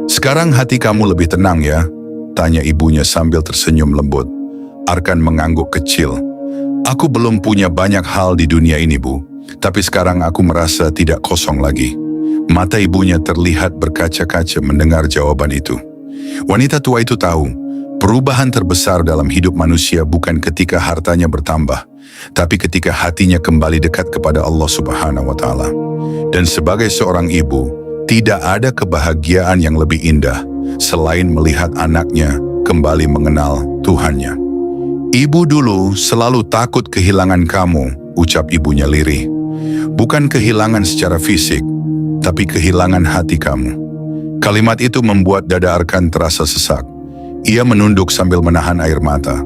"Sekarang hati kamu lebih tenang ya?" tanya ibunya sambil tersenyum lembut. Arkan mengangguk kecil. "Aku belum punya banyak hal di dunia ini, Bu. Tapi sekarang aku merasa tidak kosong lagi." Mata ibunya terlihat berkaca-kaca mendengar jawaban itu. Wanita tua itu tahu, perubahan terbesar dalam hidup manusia bukan ketika hartanya bertambah, tapi ketika hatinya kembali dekat kepada Allah Subhanahu wa Ta'ala. Dan sebagai seorang ibu, tidak ada kebahagiaan yang lebih indah selain melihat anaknya kembali mengenal Tuhannya. "Ibu dulu selalu takut kehilangan kamu," ucap ibunya lirih. "Bukan kehilangan secara fisik, tapi kehilangan hati kamu." Kalimat itu membuat dada Arkan terasa sesak. Ia menunduk sambil menahan air mata.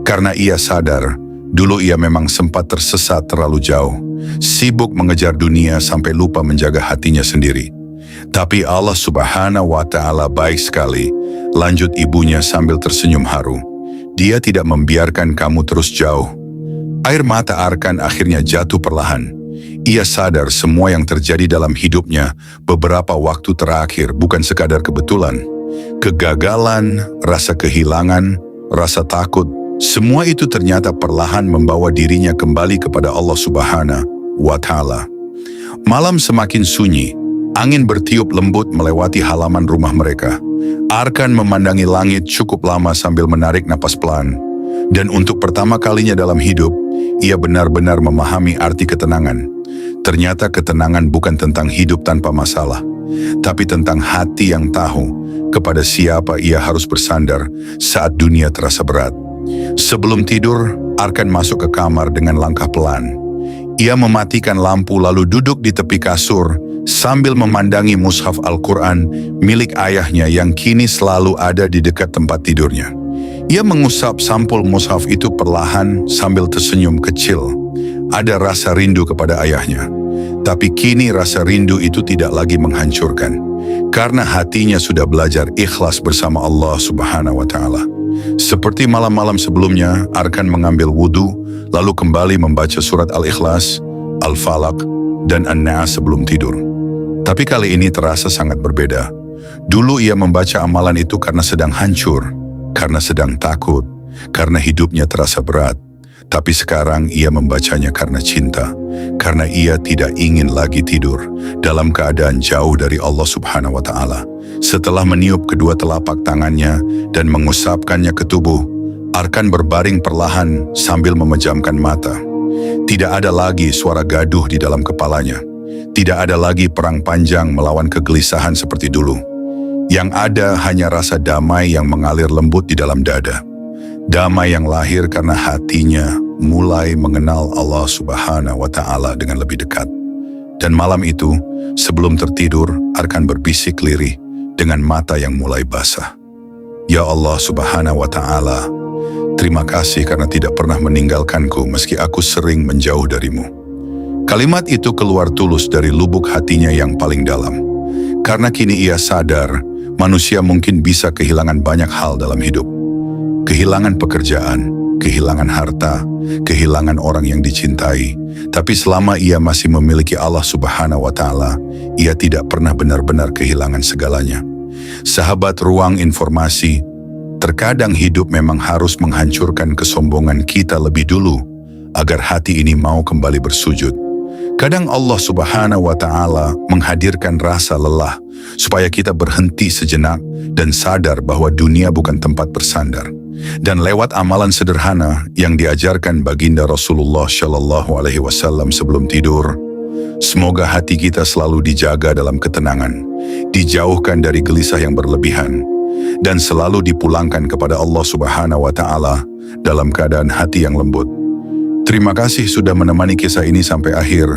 Karena ia sadar, dulu ia memang sempat tersesat terlalu jauh, sibuk mengejar dunia sampai lupa menjaga hatinya sendiri. "Tapi Allah Subhanahu wa Ta'ala baik sekali," lanjut ibunya sambil tersenyum haru. "Dia tidak membiarkan kamu terus jauh." Air mata Arkan akhirnya jatuh perlahan. Ia sadar semua yang terjadi dalam hidupnya beberapa waktu terakhir bukan sekadar kebetulan. Kegagalan, rasa kehilangan, rasa takut, semua itu ternyata perlahan membawa dirinya kembali kepada Allah Subhanahu wa Ta'ala. Malam semakin sunyi, angin bertiup lembut melewati halaman rumah mereka. Arkan memandangi langit cukup lama sambil menarik napas pelan. Dan untuk pertama kalinya dalam hidup, ia benar-benar memahami arti ketenangan. Ternyata ketenangan bukan tentang hidup tanpa masalah, tapi tentang hati yang tahu kepada siapa ia harus bersandar saat dunia terasa berat. Sebelum tidur, Arkan masuk ke kamar dengan langkah pelan. Ia mematikan lampu lalu duduk di tepi kasur sambil memandangi mushaf Al-Quran milik ayahnya yang kini selalu ada di dekat tempat tidurnya. Ia mengusap sampul mushaf itu perlahan sambil tersenyum kecil. Ada rasa rindu kepada ayahnya. Tapi kini rasa rindu itu tidak lagi menghancurkan. Karena hatinya sudah belajar ikhlas bersama Allah Subhanahu wa Ta'ala. Seperti malam-malam sebelumnya, Arkan mengambil wudhu, lalu kembali membaca surat Al-Ikhlas, Al-Falaq, dan An-Nas sebelum tidur. Tapi kali ini terasa sangat berbeda. Dulu ia membaca amalan itu karena sedang hancur, karena sedang takut, karena hidupnya terasa berat. Tapi sekarang ia membacanya karena cinta, karena ia tidak ingin lagi tidur dalam keadaan jauh dari Allah Subhanahu wa Ta'ala. Setelah meniup kedua telapak tangannya dan mengusapkannya ke tubuh, Arkan berbaring perlahan sambil memejamkan mata. Tidak ada lagi suara gaduh di dalam kepalanya. Tidak ada lagi perang panjang melawan kegelisahan seperti dulu. Yang ada hanya rasa damai yang mengalir lembut di dalam dada. Damai yang lahir karena hatinya mulai mengenal Allah Subhanahu wa Ta'ala dengan lebih dekat. Dan malam itu, sebelum tertidur, Arkan berbisik lirih dengan mata yang mulai basah. "Ya Allah Subhanahu wa Ta'ala, terima kasih karena tidak pernah meninggalkanku meski aku sering menjauh darimu." Kalimat itu keluar tulus dari lubuk hatinya yang paling dalam. Karena kini ia sadar, manusia mungkin bisa kehilangan banyak hal dalam hidup. Kehilangan pekerjaan, kehilangan harta, kehilangan orang yang dicintai. Tapi selama ia masih memiliki Allah Subhanahu wa Ta'ala, ia tidak pernah benar-benar kehilangan segalanya. Sahabat Ruang Informasi, terkadang hidup memang harus menghancurkan kesombongan kita lebih dulu agar hati ini mau kembali bersujud. Kadang Allah Subhanahu wa Ta'ala menghadirkan rasa lelah supaya kita berhenti sejenak dan sadar bahwa dunia bukan tempat bersandar. dan lewat amalan sederhana yang diajarkan baginda Rasulullah Shallallahu Alaihi Wasallam sebelum tidur, semoga hati kita selalu dijaga dalam ketenangan, dijauhkan dari gelisah yang berlebihan, dan selalu dipulangkan kepada Allah Subhanahu wa Ta'ala dalam keadaan hati yang lembut. Terima kasih sudah menemani kisah ini sampai akhir.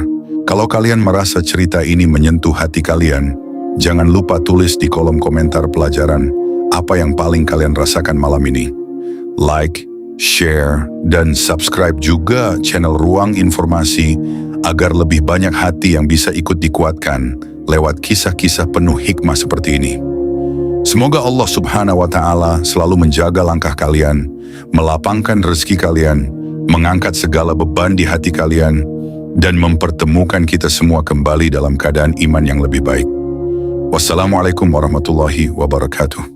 Kalau kalian merasa cerita ini menyentuh hati kalian, jangan lupa tulis di kolom komentar pelajaran apa yang paling kalian rasakan malam ini. Like, share, dan subscribe juga channel Ruang Informasi agar lebih banyak hati yang bisa ikut dikuatkan lewat kisah-kisah penuh hikmah seperti ini. Semoga Allah Subhanahu wa Ta'ala selalu menjaga langkah kalian, melapangkan rezeki kalian, mengangkat segala beban di hati kalian, dan mempertemukan kita semua kembali dalam keadaan iman yang lebih baik. Wassalamualaikum warahmatullahi wabarakatuh.